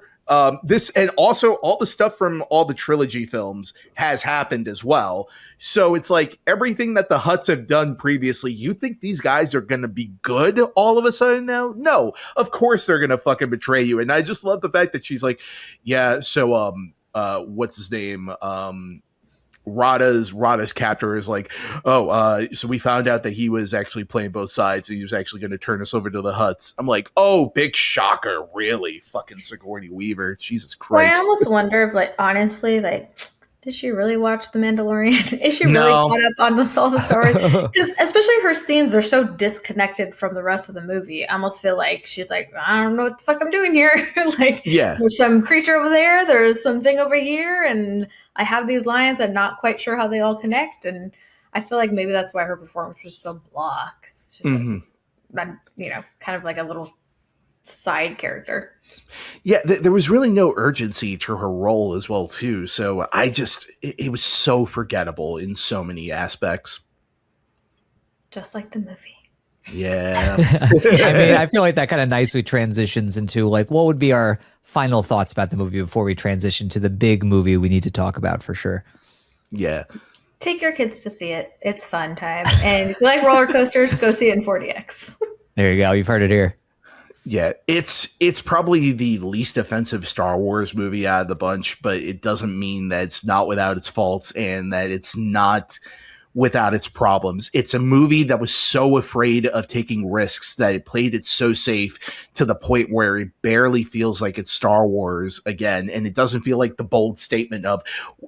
this, and also all the stuff from all the trilogy films has happened as well. So it's like everything that the Hutts have done previously, you think these guys are going to be good all of a sudden now? No, of course they're going to fucking betray you. And I just love the fact that she's like, yeah, so, what's his name? Rada's captor is like, so we found out that he was actually playing both sides, and he was actually going to turn us over to the Hutts. I'm like, oh, big shocker, really? Fucking Sigourney Weaver, Jesus Christ. Well, I almost wonder if, like, honestly, like, did she really watch The Mandalorian? Is she really caught up on all the Star Wars? Because especially her scenes are so disconnected from the rest of the movie. I almost feel like she's like, I don't know what the fuck I'm doing here. Like, there's some creature over there, there's something over here, and I have these lines. I'm not quite sure how they all connect, and I feel like maybe that's why her performance was so blah. It's just like, kind of like a little side character. Yeah, there was really no urgency to her role as well too. So it was so forgettable in so many aspects. Just like the movie. Yeah. I mean, I feel like that kind of nicely transitions into like, what would be our final thoughts about the movie before we transition to the big movie we need to talk about for sure. Yeah. Take your kids to see it. It's fun time. And if you like roller coasters, go see it in 4DX. There you go. You've heard it here. Yeah, it's probably the least offensive Star Wars movie out of the bunch, but it doesn't mean that it's not without its faults and that it's not without its problems. It's a movie that was so afraid of taking risks that it played it so safe to the point where it barely feels like it's Star Wars again. And it doesn't feel like the bold statement of,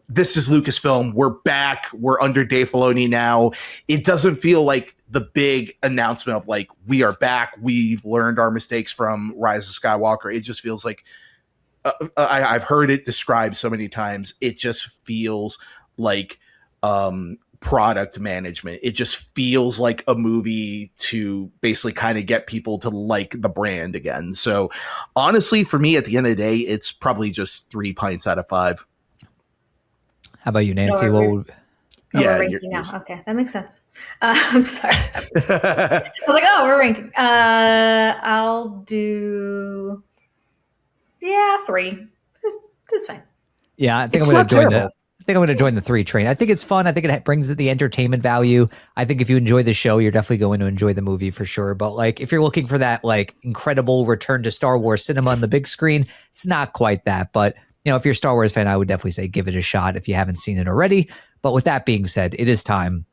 this is Lucasfilm, we're back, we're under Dave Filoni now. It doesn't feel like the big announcement of like, we are back, we've learned our mistakes from Rise of Skywalker. It just feels like, I've heard it described so many times, it just feels like product management. It just feels like a movie to basically kind of get people to like the brand again. So honestly, for me, at the end of the day, it's probably just 3 pints out of 5. How about you, Nancy? No, What would, we're ranking now. Okay, that makes sense. I'm sorry. I was like, oh, we're ranking. I'll do 3. That's fine. yeah, I think It's I'm going not to join terrible. I think I'm going to join the 3 train. I think it's fun. I think it brings the entertainment value. I think if you enjoy the show, you're definitely going to enjoy the movie for sure. But like, if you're looking for that like incredible return to Star Wars cinema on the big screen, it's not quite that. But you know, if you're a Star Wars fan, I would definitely say give it a shot if you haven't seen it already. But with that being said, it is time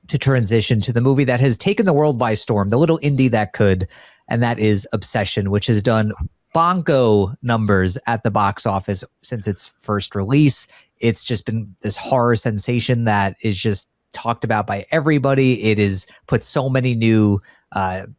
to transition to the movie that has taken the world by storm, the little indie that could, and that is Obsession, which has done bongo numbers at the box office since its first release. It's just been this horror sensation that is just talked about by everybody. It is put so many new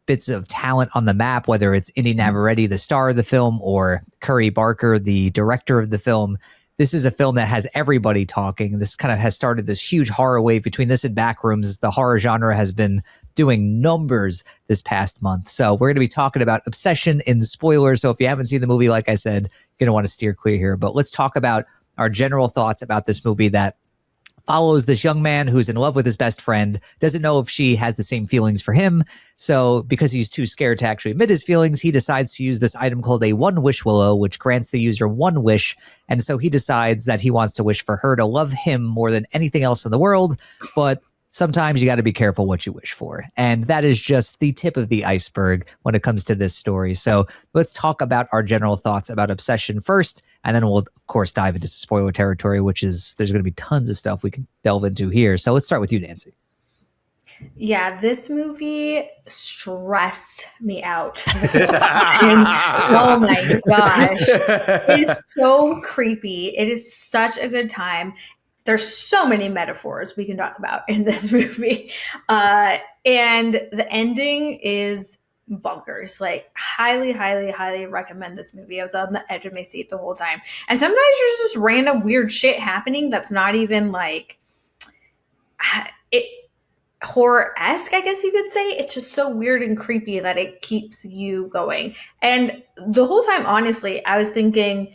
bits of talent on the map, whether it's Indy Navarrete, the star of the film, or Curry Barker, the director of the film. This is a film that has everybody talking. This kind of has started this huge horror wave between this and Backrooms. The horror genre has been doing numbers this past month. So we're going to be talking about Obsession in spoilers. So if you haven't seen the movie, like I said, you're going to want to steer clear here. But let's talk about our general thoughts about this movie that follows this young man who's in love with his best friend, doesn't know if she has the same feelings for him. So because he's too scared to actually admit his feelings, he decides to use this item called a one wish willow, which grants the user one wish. And so he decides that he wants to wish for her to love him more than anything else in the world. But sometimes you got to be careful what you wish for. And that is just the tip of the iceberg when it comes to this story. So let's talk about our general thoughts about Obsession first. And then we'll, of course, dive into spoiler territory, which is there's going to be tons of stuff we can delve into here. So let's start with you, Nancy. Yeah, this movie stressed me out. And, oh my gosh. It is so creepy. It is such a good time. There's so many metaphors we can talk about in this movie. And the ending is bonkers. Like, highly, highly, highly recommend this movie. I was on the edge of my seat the whole time. And sometimes there's just random weird shit happening that's not even like it horror-esque, I guess you could say. It's just so weird and creepy that it keeps you going. And the whole time, honestly, I was thinking,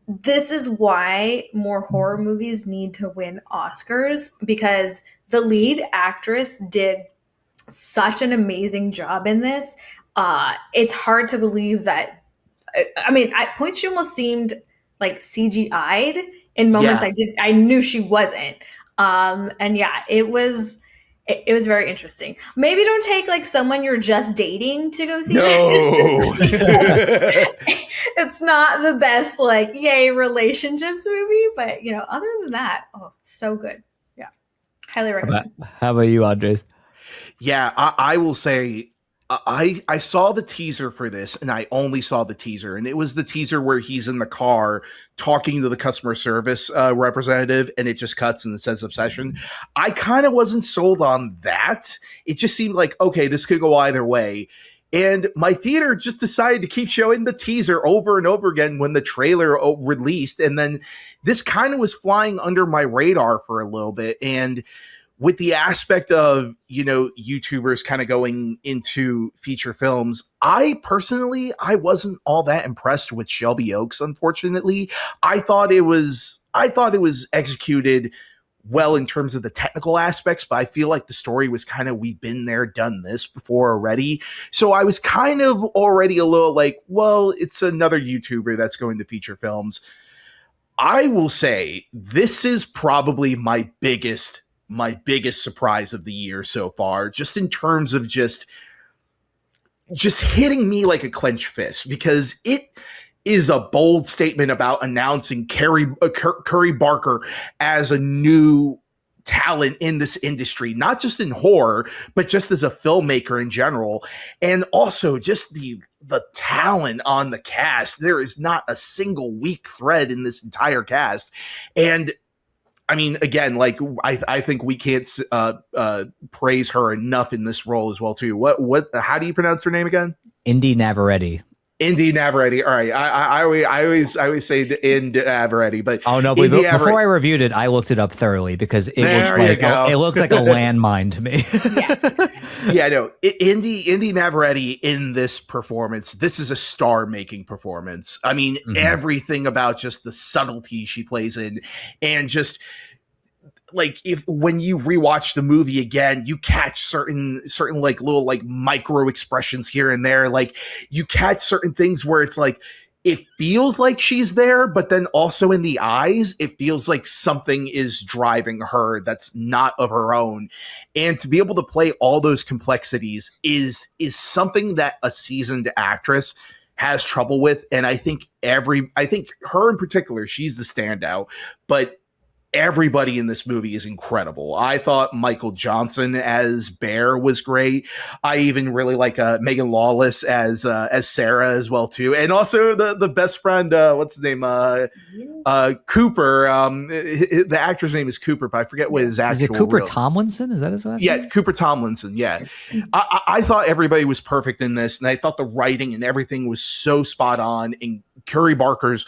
this is why more horror movies need to win Oscars, because the lead actress did such an amazing job in this. It's hard to believe that. I mean, at points she almost seemed like CGI'd. In moments, Yeah. I knew she wasn't. And yeah, it was very interesting. Maybe don't take like someone you're just dating to go see. No. It's not the best like yay relationships movie, but you know, other than that, oh, it's so good. Yeah, highly recommend. How about you, Andres? Yeah, I will say I saw the teaser for this, and I only saw the teaser, and it was the teaser where he's in the car talking to the customer service representative, and it just cuts and it says Obsession. I kind of wasn't sold on that. It just seemed like, okay, this could go either way. And my theater just decided to keep showing the teaser over and over again when the trailer released. And then this kind of was flying under my radar for a little bit. And with the aspect of, you know, YouTubers kind of going into feature films, I wasn't all that impressed with Shelby Oaks, unfortunately. I thought it was executed well in terms of the technical aspects, but I feel like the story was kind of, we've been there, done this before already. So I was kind of already a little like, well, it's another YouTuber that's going to feature films. I will say this is probably my biggest surprise of the year so far, just in terms of just hitting me like a clenched fist, because it is a bold statement about announcing Curry Barker as a new talent in this industry, not just in horror, but just as a filmmaker in general. And also just the talent on the cast. There is not a single weak thread in this entire cast. And I mean, again, like I think we can't praise her enough in this role as well too. How do you pronounce her name again? Indy Navarrete. Indy Navarrete. All right, I always say Indy Navarrete, but oh no, but before I reviewed it, I looked it up thoroughly because it looked like a landmine to me. Yeah, no, Indy Navarrete in this performance. This is a star-making performance. I mean, everything about just the subtlety she plays in, and just like when you rewatch the movie again, you catch certain like little like micro expressions here and there. Like you catch certain things where it's like it feels like she's there, but then also in the eyes, it feels like something is driving her that's not of her own. And to be able to play all those complexities is something that a seasoned actress has trouble with. And I think her in particular, she's the standout, but everybody in this movie is incredible. I thought Michael Johnson as Bear was great. I even really like Megan Lawless as Sarah as well too, and also the best friend. What's his name? Cooper. The actor's name is Cooper, but I forget what his actual. Is it Cooper Tomlinson? Is that his last name? Yeah, Cooper Tomlinson. Yeah, I thought everybody was perfect in this, and I thought the writing and everything was so spot on. And Curry Barker's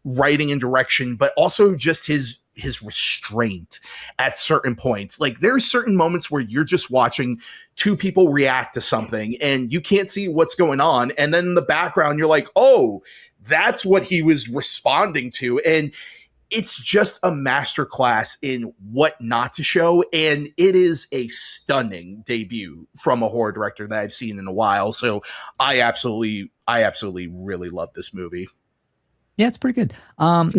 writing and direction, but also just his restraint at certain points. Like there's certain moments where you're just watching two people react to something and you can't see what's going on. And then in the background, you're like, oh, that's what he was responding to. And it's just a masterclass in what not to show. And it is a stunning debut from a horror director that I've seen in a while. So I absolutely really love this movie. Yeah, it's pretty good. No.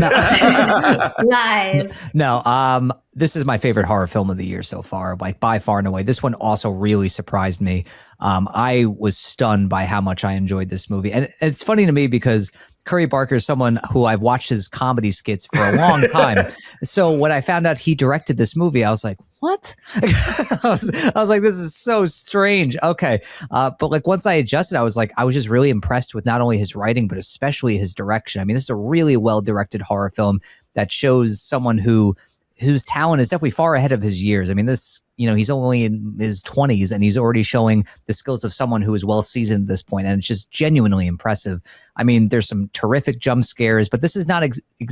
Lies. No, this is my favorite horror film of the year so far, like by far and away. This one also really surprised me. I was stunned by how much I enjoyed this movie. And it's funny to me because Curry Barker is someone who I've watched his comedy skits for a long time. So when I found out he directed this movie, I was like, what? I was like, this is so strange. Okay. But like once I adjusted, I was just really impressed with not only his writing, but especially his direction. I mean, this is a really well-directed horror film that shows someone whose talent is definitely far ahead of his years. I mean, he's only in his 20s and he's already showing the skills of someone who is well seasoned at this point, and it's just genuinely impressive. I mean, there's some terrific jump scares, but this is not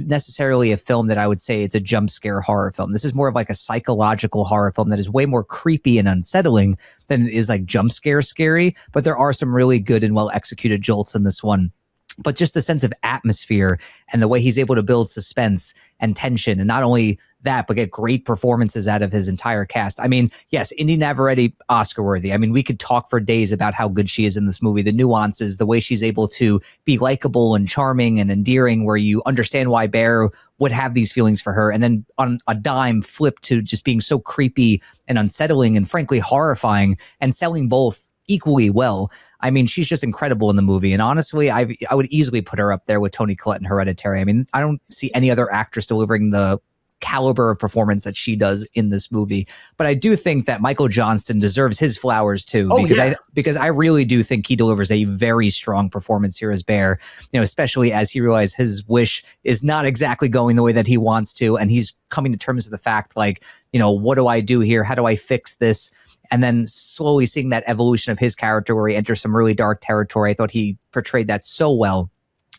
necessarily a film that I would say it's a jump scare horror film. This is more of like a psychological horror film that is way more creepy and unsettling than it is like jump scare scary, but there are some really good and well executed jolts in this one. But just the sense of atmosphere and the way he's able to build suspense and tension. And not only that, but get great performances out of his entire cast. I mean, yes, Indy Navarrete, Oscar worthy. I mean, we could talk for days about how good she is in this movie, the nuances, the way she's able to be likable and charming and endearing, where you understand why Bear would have these feelings for her. And then on a dime flip to just being so creepy and unsettling and frankly horrifying, and selling both equally well. I mean, she's just incredible in the movie. And honestly, I would easily put her up there with Toni Collette in Hereditary. I mean, I don't see any other actress delivering the caliber of performance that she does in this movie. But I do think that Michael Johnston deserves his flowers too, because I really do think he delivers a very strong performance here as Bear, especially as he realizes his wish is not exactly going the way that he wants to. And he's coming to terms with the fact, like, what do I do here? How do I fix this? And then slowly seeing that evolution of his character where he enters some really dark territory. I thought he portrayed that so well.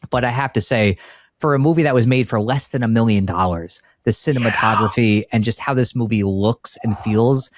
But I have to say, for a movie that was made for less than $1 million, the cinematography and just how this movie looks and feels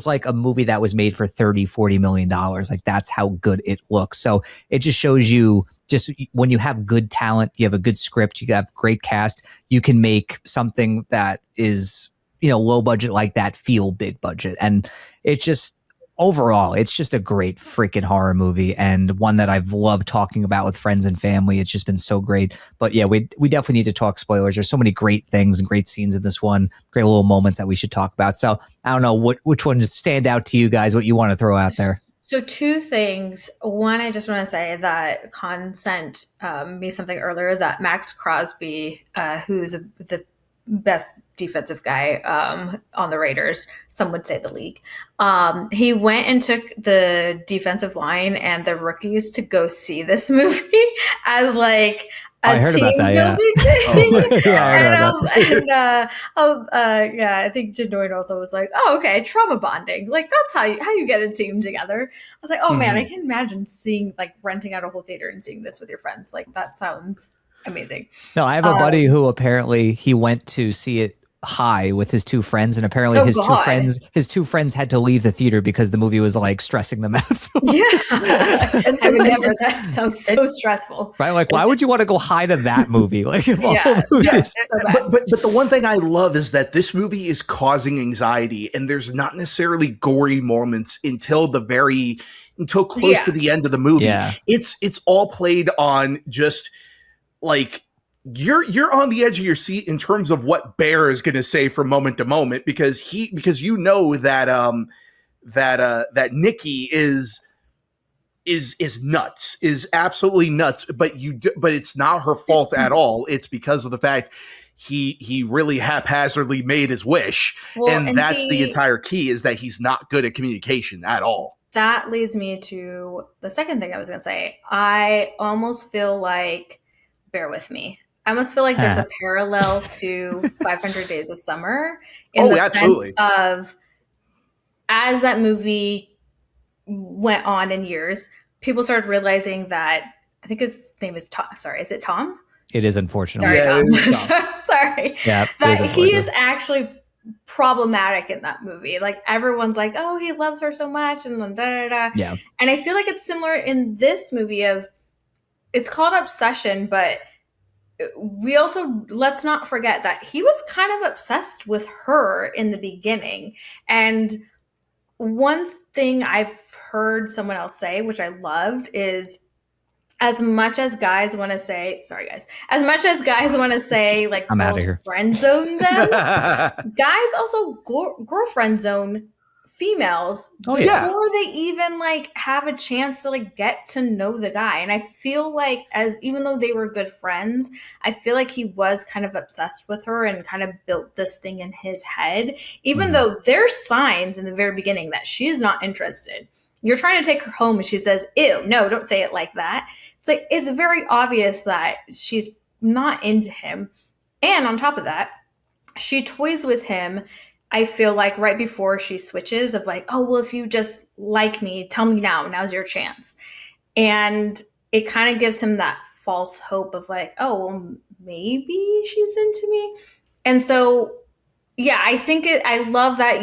like a movie that was made for $30-40 million. Like, that's how good it looks. So it just shows you, just when you have good talent, you have a good script, you have great cast, you can make something that is, low budget like that feel big budget. And it's just, overall, it's just a great freaking horror movie, and one that I've loved talking about with friends and family. It's just been so great. But yeah, we definitely need to talk spoilers. There's so many great things and great scenes in this one, great little moments that we should talk about. So I don't know which ones stand out to you guys, what you want to throw out there. So two things. One, I just want to say that Con sent me something earlier that Max Crosby, who's the best defensive guy on the Raiders, some would say the league. He went and took the defensive line and the rookies to go see this movie as like I heard about that. Yeah. Yeah, I think Janoid also was like, "Oh, okay, trauma bonding. Like that's how you get a team together." I was like, "Oh man, I can imagine seeing like renting out a whole theater and seeing this with your friends. Like that sounds amazing." No, I have a buddy who apparently he went to see it high with his two friends, and apparently his two friends had to leave the theater because the movie was like stressing them out so much. I would never. That sounds so stressful, right? Like, why would you want to go high to that movie? Like, but the one thing I love is that this movie is causing anxiety, and there's not necessarily gory moments until close to the end of the movie. Yeah. It's all played on just like you're on the edge of your seat in terms of what Bear is going to say from moment to moment, because you know that that Nikki is nuts, is absolutely nuts, but it's not her fault at all. It's because of the fact he really haphazardly made his wish, and that's the entire key, is that he's not good at communication at all. That leads me to the second thing I was going to say. I almost feel like, bear with me, I almost feel like there's a parallel to 500 Days of Summer in the sense of, as that movie went on in years, people started realizing that, I think his name is Tom. Sorry, is it Tom? It is, unfortunately. Sorry, Tom. Sorry. Yeah, that he is actually problematic in that movie. Like everyone's like, oh, he loves her so much, and then da da da. Yeah. And I feel like it's similar in this movie of, it's called Obsession, but we also, let's not forget that he was kind of obsessed with her in the beginning. And one thing I've heard someone else say, which I loved, is as much as guys want to say, like, I'm out of here, friend zone them, guys also girlfriend zone females before they even like have a chance to like get to know the guy. And I feel like, even though they were good friends, I feel like he was kind of obsessed with her and kind of built this thing in his head, even though there's signs in the very beginning that she's not interested. You're trying to take her home and she says, ew, no, don't say it like that. It's like, it's very obvious that she's not into him. And on top of that, she toys with him, I feel like, right before she switches, of like, oh, well, if you just like me, tell me now's your chance. And it kind of gives him that false hope of like, oh, well, maybe she's into me. And so, yeah, I think I love that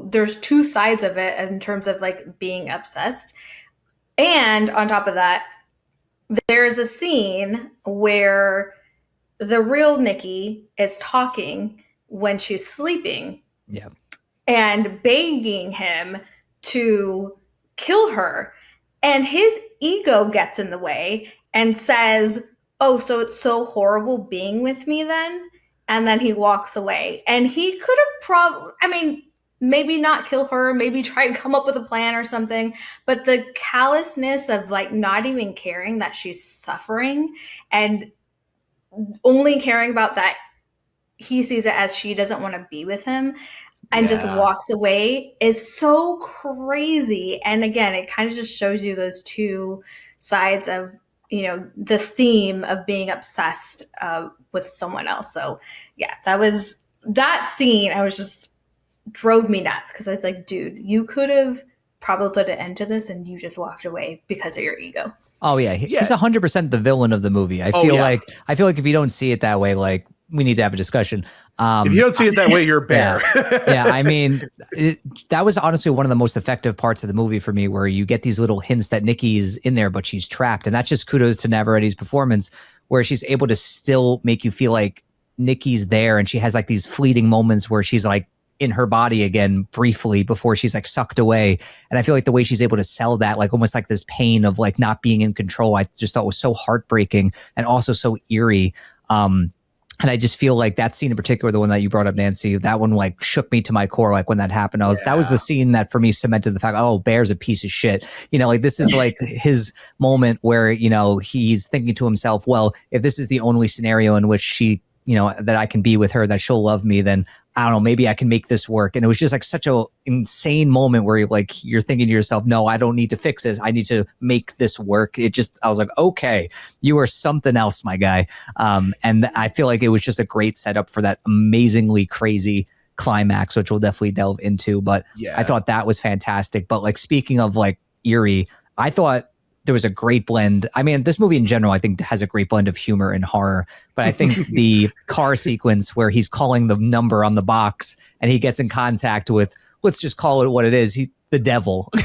there's two sides of it in terms of like being obsessed. And on top of that, there's a scene where the real Nikki is talking when she's sleeping. Yeah. And begging him to kill her. And his ego gets in the way and says, oh, so it's so horrible being with me then? And then he walks away. And he could have maybe not kill her, maybe try and come up with a plan or something. But the callousness of like not even caring that she's suffering and only caring about that he sees it as she doesn't want to be with him and just walks away is so crazy. And again, it kind of just shows you those two sides of, the theme of being obsessed with someone else. So yeah, that scene, drove me nuts, because I was like, dude, you could have probably put an end to this and you just walked away because of your ego. Oh yeah. He's 100% the villain of the movie. I feel like if you don't see it that way, like, we need to have a discussion. If you don't see it that way, you're a bear. I mean, that was honestly one of the most effective parts of the movie for me, where you get these little hints that Nikki's in there, but she's trapped. And that's just kudos to Navaretti's performance, where she's able to still make you feel like Nikki's there. And she has like these fleeting moments where she's like in her body again briefly before she's like sucked away. And I feel like the way she's able to sell that, like almost like this pain of like not being in control, I just thought was so heartbreaking and also so eerie. And I just feel like that scene in particular, the one that you brought up, Nancy, that one like shook me to my core. Like when that happened, that was the scene that for me cemented the fact, oh, Bear's a piece of shit. Like this is like his moment where, he's thinking to himself, well, if this is the only scenario in which she that I can be with her, that she'll love me, then I don't know, maybe I can make this work. And it was just like such a insane moment where you're thinking to yourself, no, I don't need to fix this. I need to make this work. I was like, okay, you are something else, my guy. And I feel like it was just a great setup for that amazingly crazy climax, which we'll definitely delve into. But yeah. I thought that was fantastic. But like, speaking of like eerie, I thought there was a great blend. I mean, this movie in general, I think, has a great blend of humor and horror. But I think the car sequence where he's calling the number on the box and he gets in contact with, let's just call it what it is, the devil, who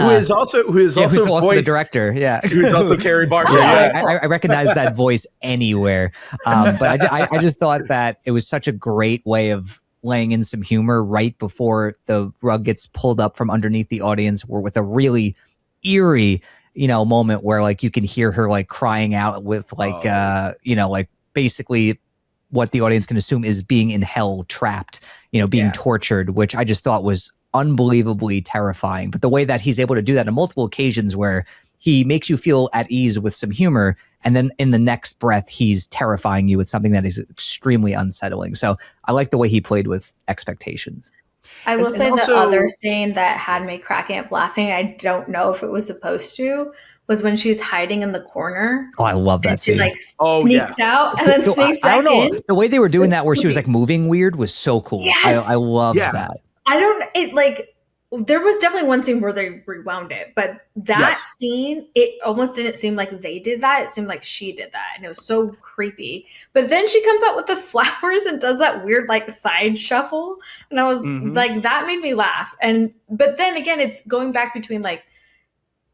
is also who's also the director. Yeah, who's also Carrie Barker. I recognize that voice anywhere. But I just thought that it was such a great way of laying in some humor right before the rug gets pulled up from underneath the audience, or with a really eerie, moment where like you can hear her like crying out with like, like basically what the audience can assume is being in hell, trapped, being tortured, which I just thought was unbelievably terrifying. But the way that he's able to do that on multiple occasions where he makes you feel at ease with some humor, and then in the next breath, he's terrifying you with something that is extremely unsettling. So I like the way he played with expectations. I will say the other scene that had me cracking up laughing, I don't know if it was supposed to, was when she's hiding in the corner. Oh, I love that scene. She like sneaks out and then sneaks back in. The way they were doing that where she was like moving weird was so cool. Yes. I loved that. There was definitely one scene where they rewound it, but that scene, it almost didn't seem like they did that. It seemed like she did that, and it was so creepy. But then she comes out with the flowers and does that weird like side shuffle, and I was like, that made me laugh. But then again, it's going back between like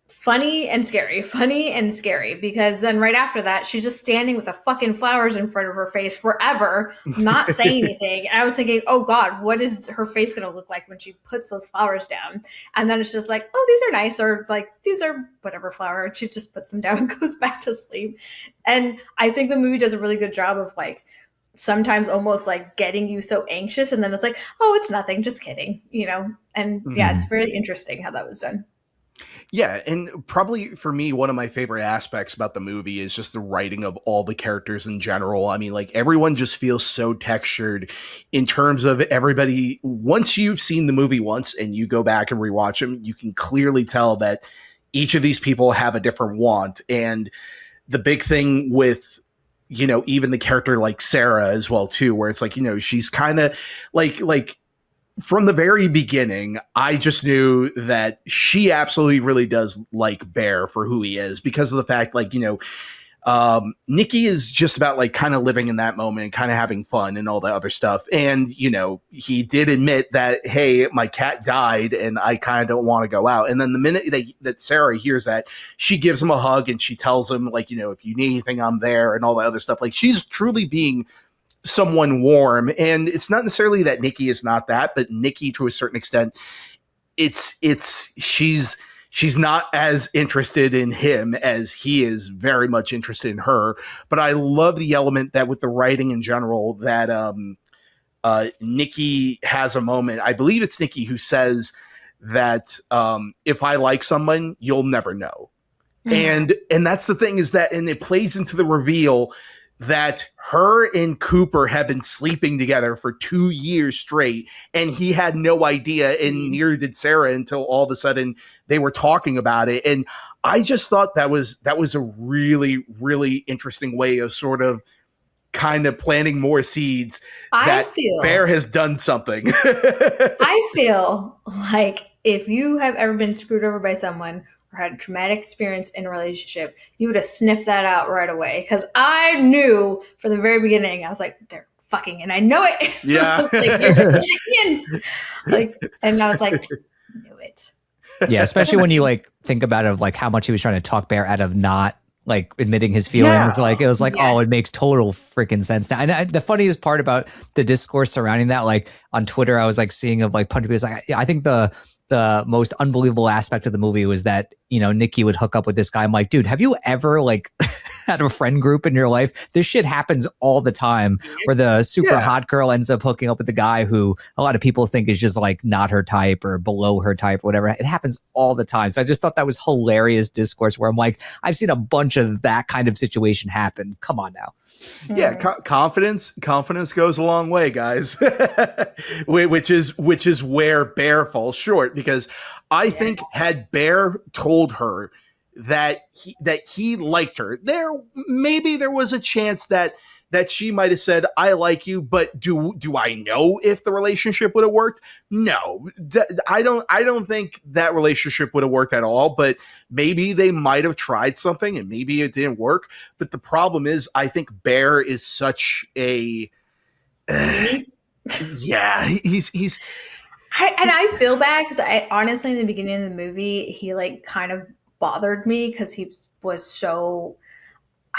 funny and scary, because then right after that, she's just standing with the fucking flowers in front of her face forever, not saying anything. And I was thinking, oh God, what is her face going to look like when she puts those flowers down? And then it's just like, oh, these are nice, or like, these are whatever flower. And she just puts them down and goes back to sleep. And I think the movie does a really good job of like, sometimes almost like getting you so anxious, and then it's like, oh, it's nothing, just kidding, And it's very interesting how that was done. Yeah, and probably for me, one of my favorite aspects about the movie is just the writing of all the characters in general. I mean, like, everyone just feels so textured in terms of everybody. Once you've seen the movie once and you go back and rewatch them, you can clearly tell that each of these people have a different want. And the big thing with, even the character like Sarah as well, too, where it's like, she's kind of like, from the very beginning, I just knew that she absolutely really does like Bear for who he is, because of the fact, like, Nikki is just about like kind of living in that moment and kind of having fun and all that other stuff. And, he did admit that, hey, my cat died and I kind of don't want to go out. And then the minute that Sarah hears that, she gives him a hug and she tells him, like, if you need anything, I'm there, and all that other stuff. Like, she's truly being someone warm. And it's not necessarily that Nikki is not that, but Nikki, to a certain extent, she's not as interested in him as he is very much interested in her. But I love the element that with the writing in general, that Nikki has a moment. I believe it's Nikki who says that if I like someone, you'll never know. And that's the thing, is that, and it plays into the reveal that her and Cooper have been sleeping together for 2 years straight, and he had no idea, and neither did Sarah, until all of a sudden they were talking about it. And I just thought that was a really, really interesting way of sort of kind of planting more seeds that Bear has done something. I feel like if you have ever been screwed over by someone or had a traumatic experience in a relationship, you would have sniffed that out right away. Because I knew from the very beginning, I was like, they're fucking, and I know it. Yeah. And I was like, knew it. Yeah, especially when you like think about it, of like how much he was trying to talk Bear out of not like admitting his feelings. Yeah. Like, it was like, oh, it makes total freaking sense now. And the funniest part about the discourse surrounding that, like on Twitter, I was like seeing of like punch people, like, I think the the most unbelievable aspect of the movie was that, Nikki would hook up with this guy. I'm like, dude, have you ever like had a friend group in your life? This shit happens all the time where the super hot girl ends up hooking up with the guy who a lot of people think is just like not her type or below her type or whatever. It happens all the time. So I just thought that was hilarious discourse where I'm like, I've seen a bunch of that kind of situation happen. Come on now. Yeah, confidence goes a long way, guys. which is where Bear falls short, because I think had Bear told her that he liked her, there was a chance that she might have said, I like you, but do I know if the relationship would have worked? No, I don't think that relationship would have worked at all, but maybe they might have tried something and maybe it didn't work. But the problem is, I think Bear is such a, he's. I feel bad because I honestly, in the beginning of the movie, he like kind of bothered me because he was so,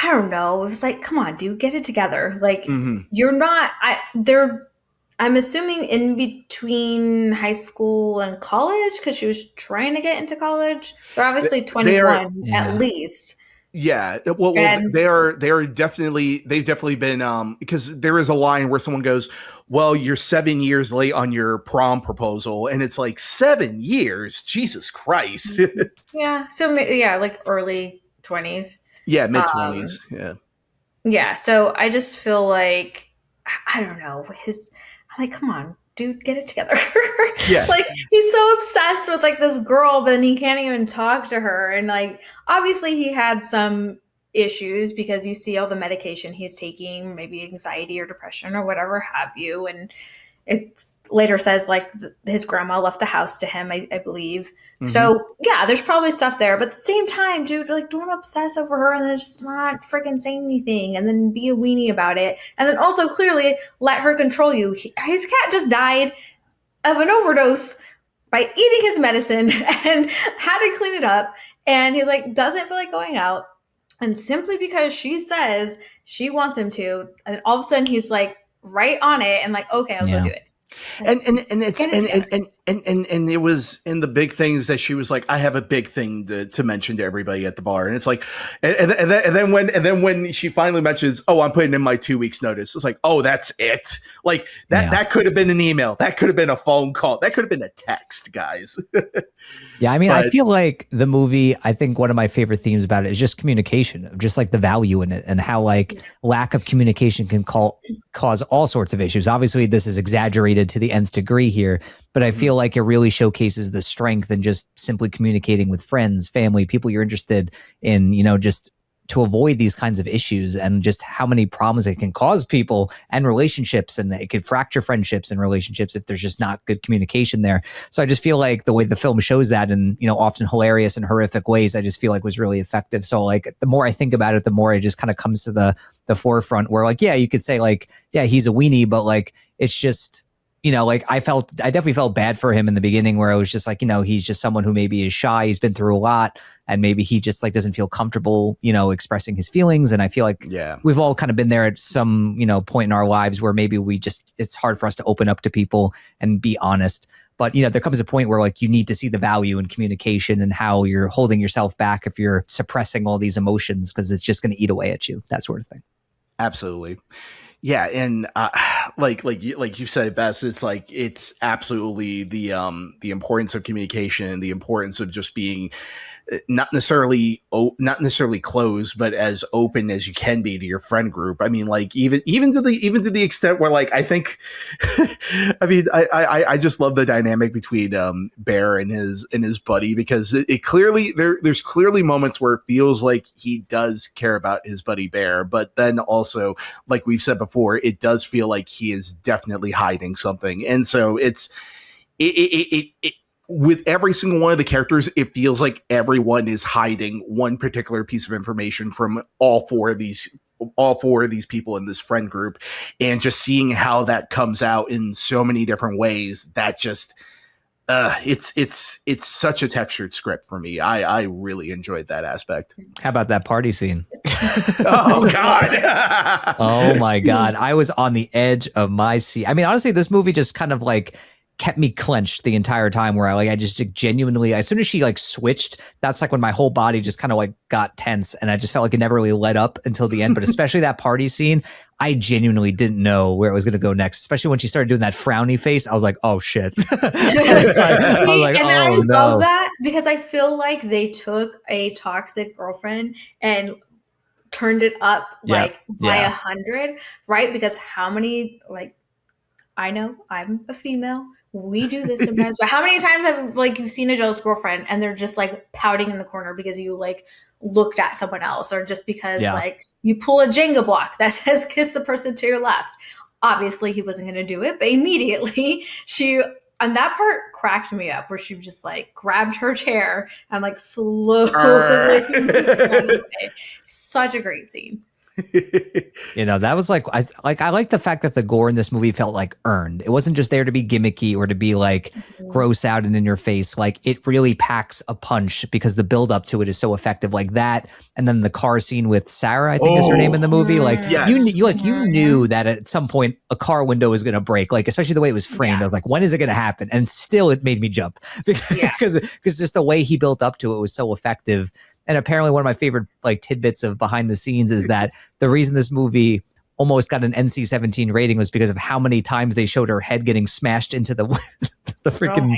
I don't know. It was like, come on, dude, get it together. Like, you're not, I'm assuming in between high school and college, because she was trying to get into college. They're obviously 21 at least. Yeah. Well, they've definitely been, because there is a line where someone goes, well, you're 7 years late on your prom proposal. And it's like, 7 years, Jesus Christ. Yeah. So like early 20s. Yeah. Mid 20s. Yeah. So I just feel like, I don't know, I'm like, come on, dude, get it together. Yeah. Like, he's so obsessed with like this girl, but then he can't even talk to her. And like, obviously he had some issues because you see all the medication he's taking, maybe anxiety or depression or whatever have you. And it later says like his grandma left the house to him, I believe. So yeah, there's probably stuff there, but at the same time, dude, like, don't obsess over her and then just not freaking say anything and then be a weenie about it. And then also clearly let her control you. His cat just died of an overdose by eating his medicine and had to clean it up. And he's like, doesn't feel like going out. And simply because she says she wants him to, and all of a sudden he's like right on it and like, okay, I'll go do it. And it was in the big things that she was like, I have a big thing to mention to everybody at the bar. And it's like, and then when she finally mentions, oh, I'm putting in my 2 weeks notice, it's like, oh, that's it. Like that could have been an email. That could have been a phone call. That could have been a text, guys. Yeah. I mean, I feel like the movie, I think one of my favorite themes about it is just communication, just like the value in it and how like lack of communication can cause all sorts of issues. Obviously this is exaggerated to the nth degree here, but I feel like it really showcases the strength in just simply communicating with friends, family, people you're interested in, just to avoid these kinds of issues and just how many problems it can cause people and relationships. And it could fracture friendships and relationships if there's just not good communication there. So I just feel like the way the film shows that in, often hilarious and horrific ways, I just feel like was really effective. So like the more I think about it, the more it just kind of comes to the forefront where like, yeah, you could say like, yeah, he's a weenie, but like, it's just, like I definitely felt bad for him in the beginning where I was just like, he's just someone who maybe is shy. He's been through a lot and maybe he just like doesn't feel comfortable, expressing his feelings. And I feel like we've all kind of been there at some, point in our lives where maybe it's hard for us to open up to people and be honest. But, there comes a point where like you need to see the value in communication and how you're holding yourself back if you're suppressing all these emotions because it's just going to eat away at you, that sort of thing. Absolutely. Yeah, and like you said it best, it's like it's absolutely the importance of communication, the importance of just being not necessarily closed, but as open as you can be to your friend group. I mean, like even to the extent where like I think, I mean, I just love the dynamic between Bear and his buddy because it clearly there's clearly moments where it feels like he does care about his buddy Bear, but then also like we've said before, it does feel like he is definitely hiding something, and so it with every single one of the characters, it feels like everyone is hiding one particular piece of information from all four of these people in this friend group, and just seeing how that comes out in so many different ways, that just it's such a textured script for me. I really enjoyed that aspect. How about that party scene? Oh God. Oh my God. I was on the edge of my seat. I mean, honestly, this movie just kind of like kept me clenched the entire time, where I just genuinely, as soon as she like switched, that's like when my whole body just kind of like got tense, and I just felt like it never really let up until the end. But especially that party scene, I genuinely didn't know where it was going to go next, especially when she started doing that frowny face. I was like, oh shit. I was like, I love that, because I feel like they took a toxic girlfriend and turned it up like by 100, right? Because how many, like, I know I'm a female, we do this sometimes, but how many times have like you've seen a jealous girlfriend and they're just like pouting in the corner because you like looked at someone else, or just because like you pull a Jenga block that says kiss the person to your left. Obviously he wasn't going to do it, but immediately and that part cracked me up, where she just like grabbed her chair and like slowly such a great scene. That was like I like the fact that the gore in this movie felt like earned. It wasn't just there to be gimmicky or to be like gross out and in your face. Like, it really packs a punch because the build up to it is so effective, like that. And then the car scene with Sarah, I think is her name in the movie. Like, you knew that at some point a car window was going to break, like, especially the way it was framed. I was like, when is it going to happen? And still it made me jump because just the way he built up to it was so effective. And apparently one of my favorite like tidbits of behind the scenes is that the reason this movie almost got an NC-17 rating was because of how many times they showed her head getting smashed into the freaking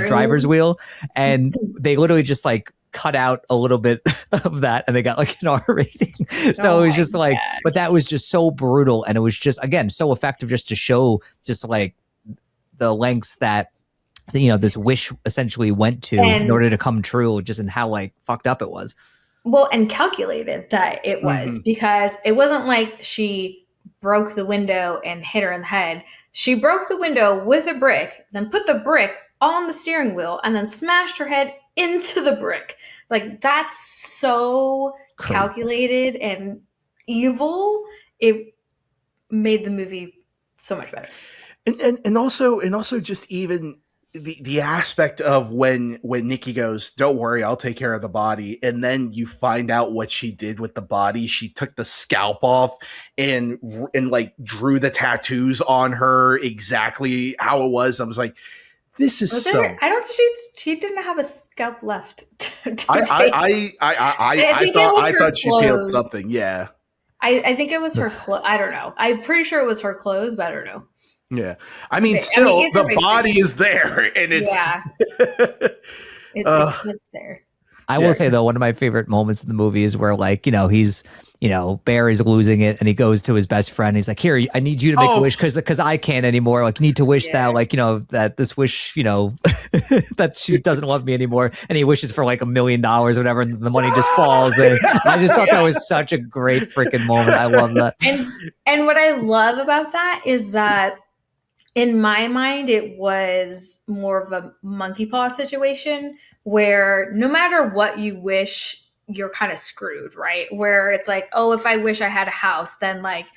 driver's wheel. And they literally just like cut out a little bit of that, and they got like an R rating. So it was just like, but that was just so brutal. And it was just, again, so effective just to show just like the lengths that this wish essentially went to in order to come true, just in how like fucked up it was. Well, and calculated that it was, because it wasn't like she broke the window and hit her in the head. She broke the window with a brick, then put the brick on the steering wheel, and then smashed her head into the brick. Like, that's so calculated and evil. It made the movie so much better. And also just even the aspect of when Nikki goes, don't worry, I'll take care of the body. And then you find out what she did with the body. She took the scalp off and like drew the tattoos on her exactly how it was. I was like, this is I don't think she didn't have a scalp left. I thought she peeled something. Yeah. I think it was her clothes. I don't know. I'm pretty sure it was her clothes, but I don't know. Yeah. I mean, the body is there, and it's it's there. I will say, though, one of my favorite moments in the movie is where, like, he's, Bear is losing it, and he goes to his best friend. He's like, here, I need you to make a wish because I can't anymore. Like, you need to wish that, like, that this wish, that she doesn't love me anymore. And he wishes for like $1 million or whatever, and the money just falls. And I just thought that was such a great freaking moment. I love that. And what I love about that is that, in my mind, it was more of a monkey paw situation where no matter what you wish, you're kind of screwed, right? Where it's like, oh, if I wish I had a house, then like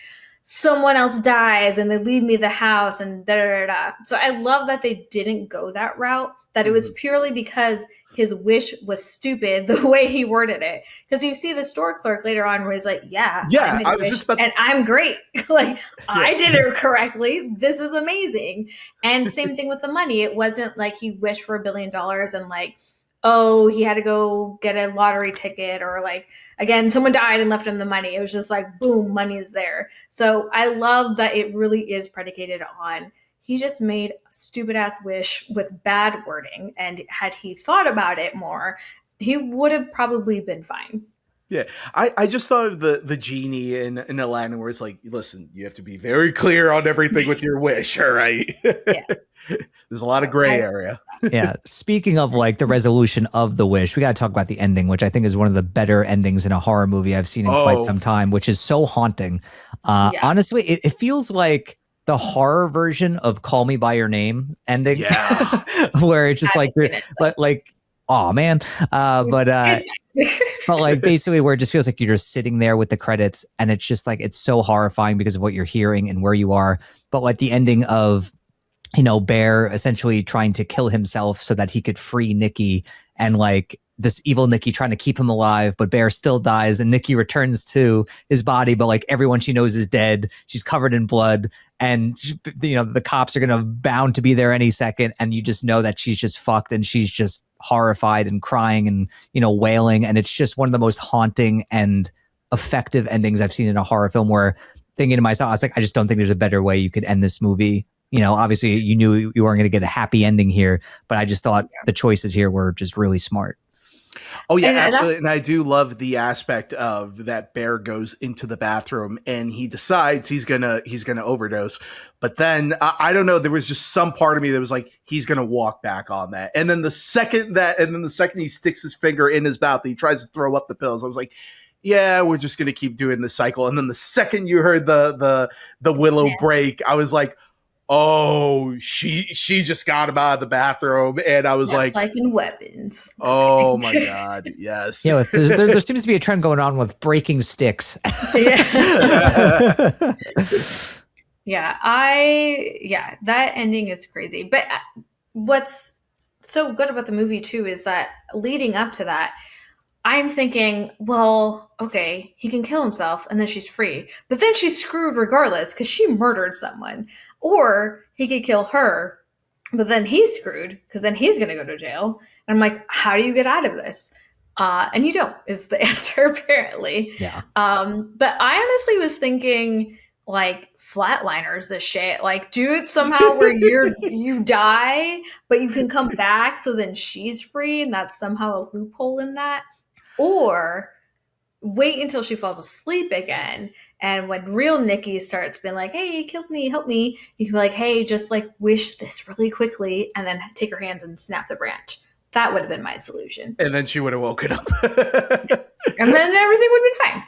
someone else dies and they leave me the house and da da da. So I love that they didn't go that route, that it was purely because his wish was stupid the way he worded it. Because you see the store clerk later on where he's like, I was just about and I'm great. Like, I did it correctly. This is amazing. And same thing with the money. It wasn't like he wished for $1 billion and like, oh, he had to go get a lottery ticket, or like, again, someone died and left him the money. It was just like, boom, money is there. So I love that it really is predicated on, he just made a stupid ass wish with bad wording. And had he thought about it more, he would have probably been fine. Yeah. I just thought of the genie in Aladdin, where it's like, listen, you have to be very clear on everything with your wish. All right. Yeah. There's a lot of gray area. Yeah. Speaking of like the resolution of the wish, we got to talk about the ending, which I think is one of the better endings in a horror movie I've seen in quite some time, which is so haunting. Honestly, it feels like the horror version of Call Me by Your Name ending, where it's just like, but like, oh man. But like basically where it just feels like you're just sitting there with the credits, and it's just like, it's so horrifying because of what you're hearing and where you are. But like the ending of, Bear essentially trying to kill himself so that he could free Nikki, and like this evil Nikki trying to keep him alive, but Bear still dies, and Nikki returns to his body, but like everyone she knows is dead. She's covered in blood, and the cops are gonna bound to be there any second, and you just know that she's just fucked, and she's just horrified and crying and wailing, and it's just one of the most haunting and effective endings I've seen in a horror film. Where thinking to myself, I was like, I just don't think there's a better way you could end this movie. Obviously you knew you weren't going to get a happy ending here, but I just thought the choices here were just really smart. Oh yeah, absolutely. And I do love the aspect of that Bear goes into the bathroom and he decides he's gonna overdose. But then I don't know, there was just some part of me that was like, he's gonna walk back on that. And then the second he sticks his finger in his mouth, he tries to throw up the pills. I was like, yeah, we're just gonna keep doing this cycle. And then the second you heard the willow break, I was like, oh, she just got him out of the bathroom, and I was like in weapons. Oh my god, yes. Yeah, there seems to be a trend going on with breaking sticks. Yeah. That ending is crazy. But what's so good about the movie too is that leading up to that, I'm thinking, well, okay, he can kill himself and then she's free. But then she's screwed regardless because she murdered someone. Or he could kill her, but then he's screwed because then he's going to go to jail. And I'm like, how do you get out of this? And you don't, is the answer apparently. Yeah. But I honestly was thinking like Flatliners, this shit. Like, do it somehow where you die, but you can come back. So then she's free, and that's somehow a loophole in that. Or wait until she falls asleep again. And when real Nikki starts being like, hey, kill me, help me, you can be like, hey, just like wish this really quickly and then take her hands and snap the branch. That would have been my solution. And then she would have woken up. And then everything would have been fine.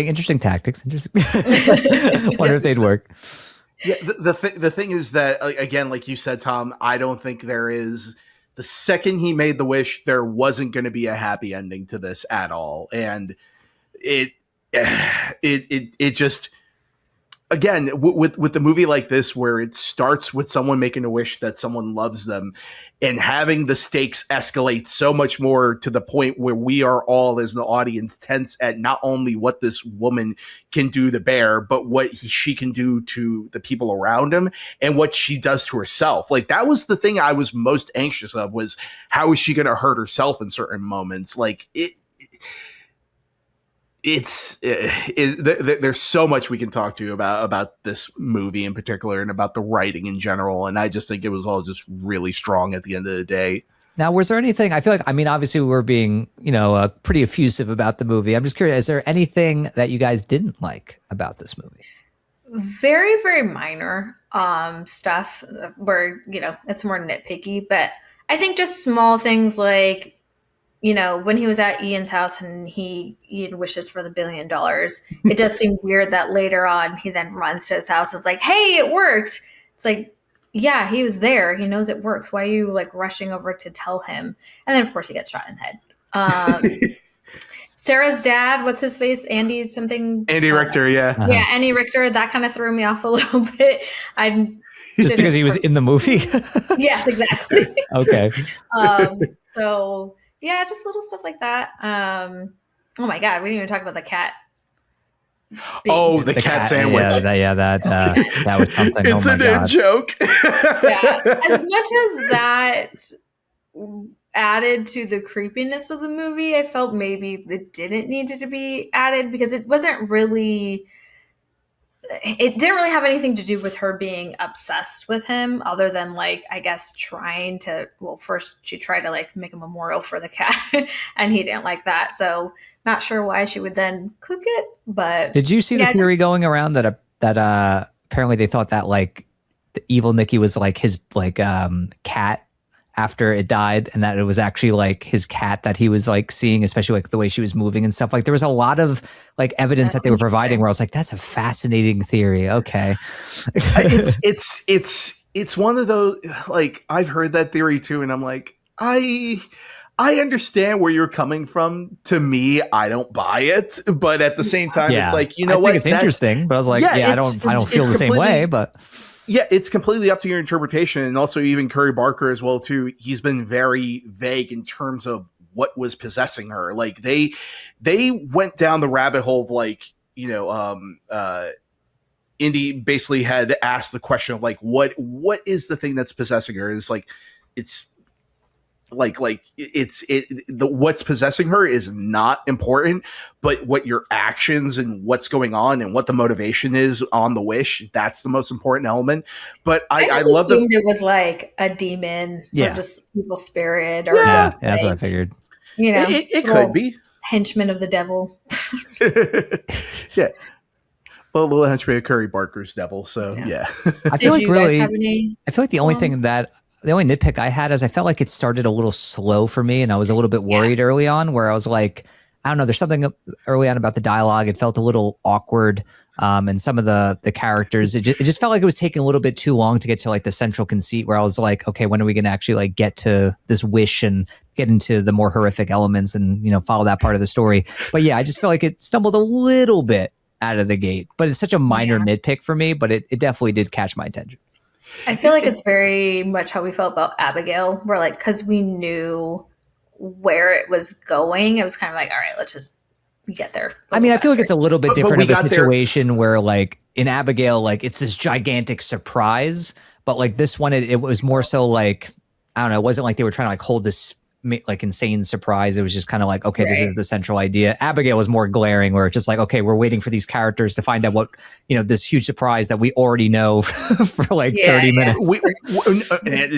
Interesting tactics. Interesting. Wonder if they'd work. Yeah, the thing is that, again, like you said, Tom, I don't think there is. The second he made the wish, there wasn't going to be a happy ending to this at all. And it just, again, with the movie like this, where it starts with someone making a wish that someone loves them and having the stakes escalate so much more to the point where we are all as an audience tense at not only what this woman can do to Bear, but what she can do to the people around him and what she does to herself. Like, that was the thing I was most anxious of, was how is she going to hurt herself in certain moments? Like, there's so much we can talk to you about this movie in particular and about the writing in general. And I just think it was all just really strong at the end of the day. Now, was there anything, I feel like, I mean, obviously we're being, pretty effusive about the movie. I'm just curious, is there anything that you guys didn't like about this movie? Very, very minor stuff where, it's more nitpicky, but I think just small things like, when he was at Ian's house and he wishes for the $1 billion, it does seem weird that later on he then runs to his house and it's like, hey, it worked. It's like, yeah, he was there. He knows it works. Why are you like rushing over to tell him? And then of course he gets shot in the head. Sarah's dad, what's his face? Andy Richter. Yeah. Yeah. Andy Richter. That kind of threw me off a little bit. Just because he was in the movie? Yes, exactly. Okay. So yeah, just little stuff like that. Oh my God, we didn't even talk about the cat. The cat sandwich. That was something. It's an in-joke. Yeah. As much as that added to the creepiness of the movie, I felt maybe it didn't need to be added because it didn't really have anything to do with her being obsessed with him other than like, I guess first she tried to like make a memorial for the cat and he didn't like that. So not sure why she would then cook it, but did you see the theory going around that apparently they thought that like the evil Nikki was like his like cat after it died, and that it was actually like his cat that he was like seeing, especially like the way she was moving and stuff. Like there was a lot of like evidence that they were providing where I was like, that's a fascinating theory. Okay. It's one of those, like, I've heard that theory too. And I'm like, I understand where you're coming from. To me, I don't buy it, but at the same time, it's like, I think it's interesting, but I was like, I don't feel the same way, but yeah, it's completely up to your interpretation. And also even Curry Barker as well, too. He's been very vague in terms of what was possessing her. Like they went down the rabbit hole of like, Indy basically had asked the question of like, what is the thing that's possessing her? It's like, it's what's possessing her is not important, but what your actions and what's going on and what the motivation is on the wish, that's the most important element. But I love assumed it was like a demon or just evil spirit or that's what I figured. It could be henchman of the devil. Yeah. Well, a little henchman of Curry Barker's devil. So yeah. I feel like the only thing the only nitpick I had is I felt like it started a little slow for me, and I was a little bit worried early on, where I was like, I don't know, there's something early on about the dialogue. It felt a little awkward. And some of the characters, it just felt like it was taking a little bit too long to get to like the central conceit, where I was like, okay, when are we going to actually like get to this wish and get into the more horrific elements and, follow that part of the story. But yeah, I just felt like it stumbled a little bit out of the gate, but it's such a minor nitpick for me, but it definitely did catch my attention. I feel like it's very much how we felt about Abigail. We're like, because we knew where it was going, it was kind of like, all right, let's just get there. I mean, I feel like it's a little bit different of a situation where like in Abigail, like it's this gigantic surprise, but like this one, it was more so like, I don't know, it wasn't like they were trying to like hold this like insane surprise. It was just kind of like, okay, this is the central idea. Abigail was more glaring, where it's just like, okay, we're waiting for these characters to find out what, this huge surprise that we already know for like 30 minutes.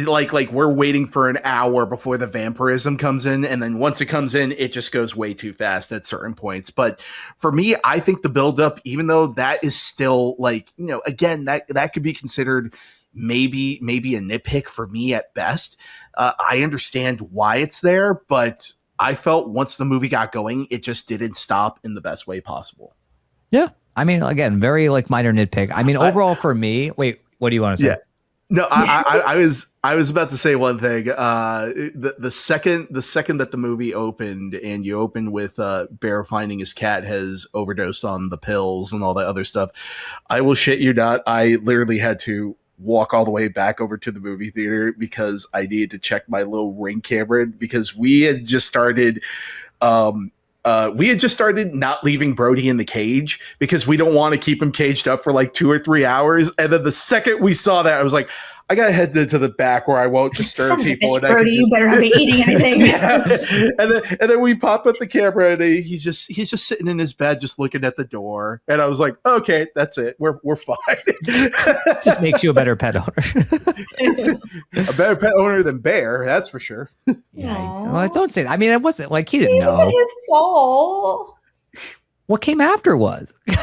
Like we're waiting for an hour before the vampirism comes in. And then once it comes in, it just goes way too fast at certain points. But for me, I think the buildup, even though that is still like, again, that could be considered maybe a nitpick for me at best. I understand why it's there, but I felt once the movie got going, it just didn't stop in the best way possible. Yeah. I mean, again, very like minor nitpick. I mean, overall for me, wait, what do you want to say? Yeah. No, I was about to say one thing. The second that the movie opened and you opened with Bear finding his cat has overdosed on the pills and all that other stuff, I will shit you not. I literally had to walk all the way back over to the movie theater because I needed to check my little Ring camera, because we had just started not leaving Brody in the cage because we don't want to keep him caged up for like 2 or 3 hours. And then the second we saw that, I was like, I gotta head to the back where I won't disturb people. And Brody, you better not be eating anything. And then we pop up the camera and he's just sitting in his bed, just looking at the door. And I was like, okay, that's it. We're fine. Just makes you a better pet owner. A better pet owner than Bear, that's for sure. Yeah. Well, don't say that. I mean, it wasn't like he didn't know. It wasn't his fault. What came after was. I'm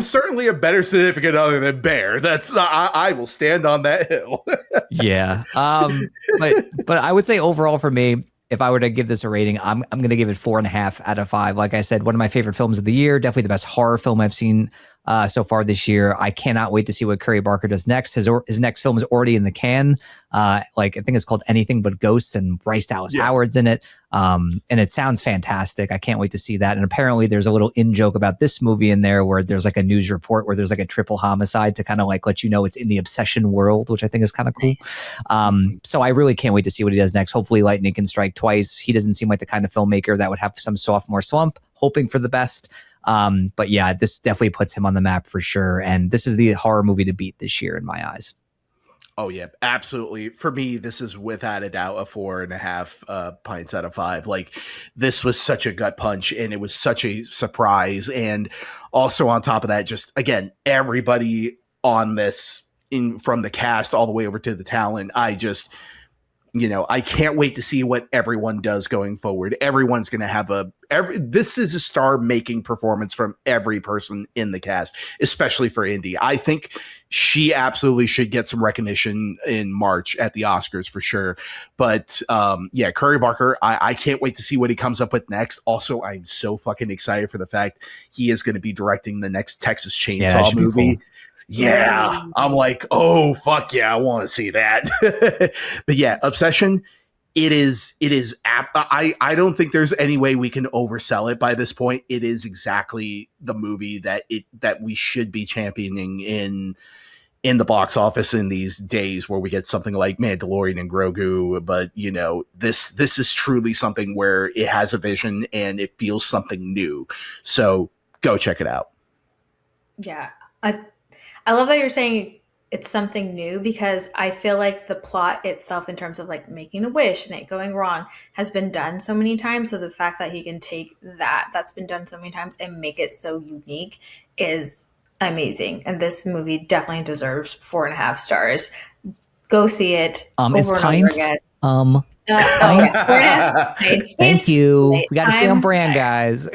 certainly a better significant other than Bear. That's I will stand on that hill. Yeah. But I would say overall for me, if I were to give this a rating, I'm going to give it 4.5 out of 5. Like I said, one of my favorite films of the year, definitely the best horror film I've seen so far this year. I cannot wait to see what Curry Barker does next. His next film is already in the can. I think it's called Anything But Ghosts, and Bryce Dallas Howard's in it. And it sounds fantastic. I can't wait to see that. And apparently there's a little in-joke about this movie in there where there's like a news report where there's like a triple homicide to kind of like let you know it's in the obsession world, which I think is kind of cool. So I really can't wait to see what he does next. Hopefully lightning can strike twice. He doesn't seem like the kind of filmmaker that would have some sophomore slump, hoping for the best. But yeah, this definitely puts him on the map for sure. And this is the horror movie to beat this year in my eyes. Oh yeah, absolutely. For me, this is without a doubt a 4.5 pints out of 5. Like, this was such a gut punch and it was such a surprise. And also on top of that, just again, everybody on this from the cast all the way over to the talent. I can't wait to see what everyone does going forward. Everyone's going to have this is a star-making performance from every person in the cast, especially for Indy. I think she absolutely should get some recognition in March at the Oscars for sure. But Curry Barker, I can't wait to see what he comes up with next. Also, I'm so fucking excited for the fact he is going to be directing the next Texas Chainsaw movie. Cool. Yeah, I'm like, oh, fuck yeah, I want to see that. But yeah, Obsession, it is. I don't think there's any way we can oversell it by this point. It is exactly the movie that we should be championing in the box office in these days where we get something like Mandalorian and Grogu, but this is truly something where it has a vision and it feels something new. So go check it out. Yeah. I love that you're saying it's something new, because I feel like the plot itself, in terms of like making a wish and it going wrong, has been done so many times. So the fact that he can take that's been done so many times and make it so unique is amazing. And this movie definitely deserves 4.5 stars. Go see it It's over and pints. over again. Pints. 4.5 pints. Thank you. Late. We got to stay on brand, guys.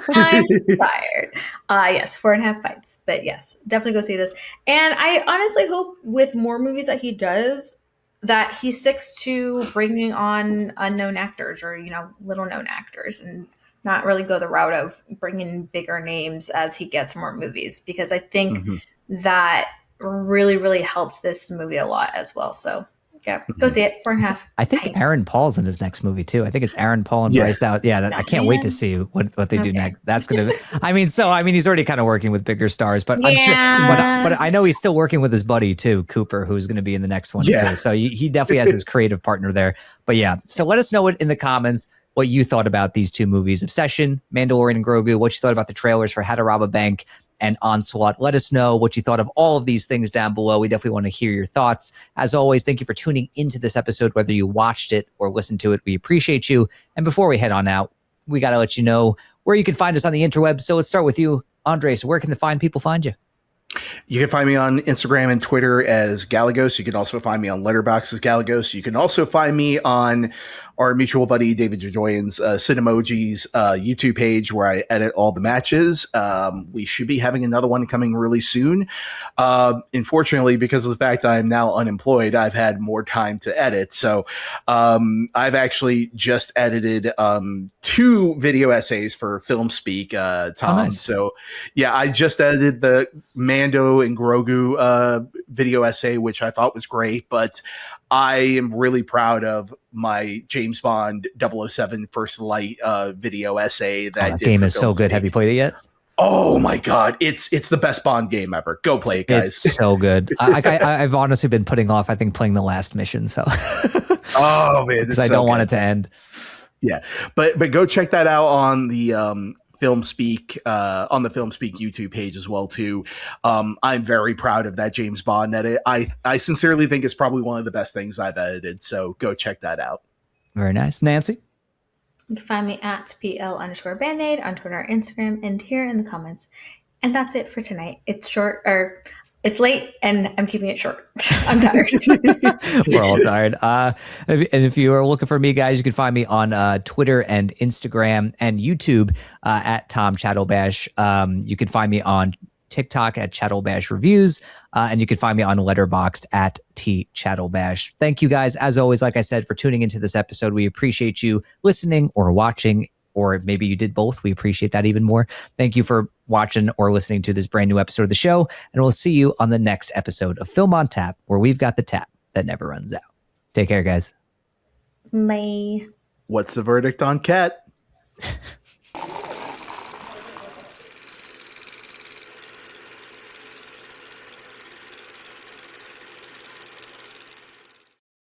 I'm tired. Yes, 4.5 pints. But yes, definitely go see this. And I honestly hope with more movies that he does, that he sticks to bringing on unknown actors, or little known actors, and not really go the route of bringing bigger names as he gets more movies, because I think that really, really helped this movie a lot as well. So yeah, go see it. 4.5. I think pints. Aaron Paul's in his next movie too. I think it's Aaron Paul and Bryce Dallas. Yeah, I can't wait to see what they do next. That's gonna be. I mean, he's already kind of working with bigger stars, but I'm sure. But I know he's still working with his buddy too, Cooper, who's going to be in the next one too. So he definitely has his creative partner there. But yeah, so let us know in the comments what you thought about these two movies: Obsession, Mandalorian, and Grogu. What you thought about the trailers for How to Rob a Bank and Onslaught. Let us know what you thought of all of these things down below. We definitely want to hear your thoughts. As always, thank you for tuning into this episode, whether you watched it or listened to it. We appreciate you. And before we head on out, we got to let you know where you can find us on the interweb. So let's start with you, Andre. So where can the fine people find you? You can find me on Instagram and Twitter as Galagos. You can also find me on Letterboxd as Galagos. You can also find me on our mutual buddy David Jajoyan's Cinemojis YouTube page, where I edit all the matches. We should be having another one coming really soon. Unfortunately, because of the fact I'm now unemployed, I've had more time to edit. So I've actually just edited 2 video essays for Film Speak, Tom. Oh, nice. So yeah, I just edited the Mando and Grogu video essay, which I thought was great, but I am really proud of my James Bond 007 First Light video essay that game is so good. Have you played it yet? Oh my God. It's the best Bond game ever. Go play it, guys. It's so good. I've honestly been putting off, I think, playing the last mission. So oh man, because I don't want it to end. Yeah, but go check that out on the Film Speak YouTube page as well too. I'm very proud of that James Bond edit. I sincerely think it's probably one of the best things I've edited. So go check that out. Very nice. Nancy? You can find me at PL_Bandaid on Twitter, Instagram, and here in the comments. And that's it for tonight. It's short, or it's late, and I'm keeping it short. I'm tired. We're all tired. And if you are looking for me, guys, you can find me on Twitter and Instagram and YouTube at Tom Chattelbash. You can find me on TikTok at Chattelbash Reviews, and you can find me on Letterboxd at T Chattelbash. Thank you guys, as always, like I said, for tuning into this episode. We appreciate you listening or watching, or maybe you did both. We appreciate that even more. Thank you for watching or listening to this brand new episode of the show, and we'll see you on the next episode of Film on Tap, where we've got the tap that never runs out. Take care, guys. Bye. What's the verdict on Cat?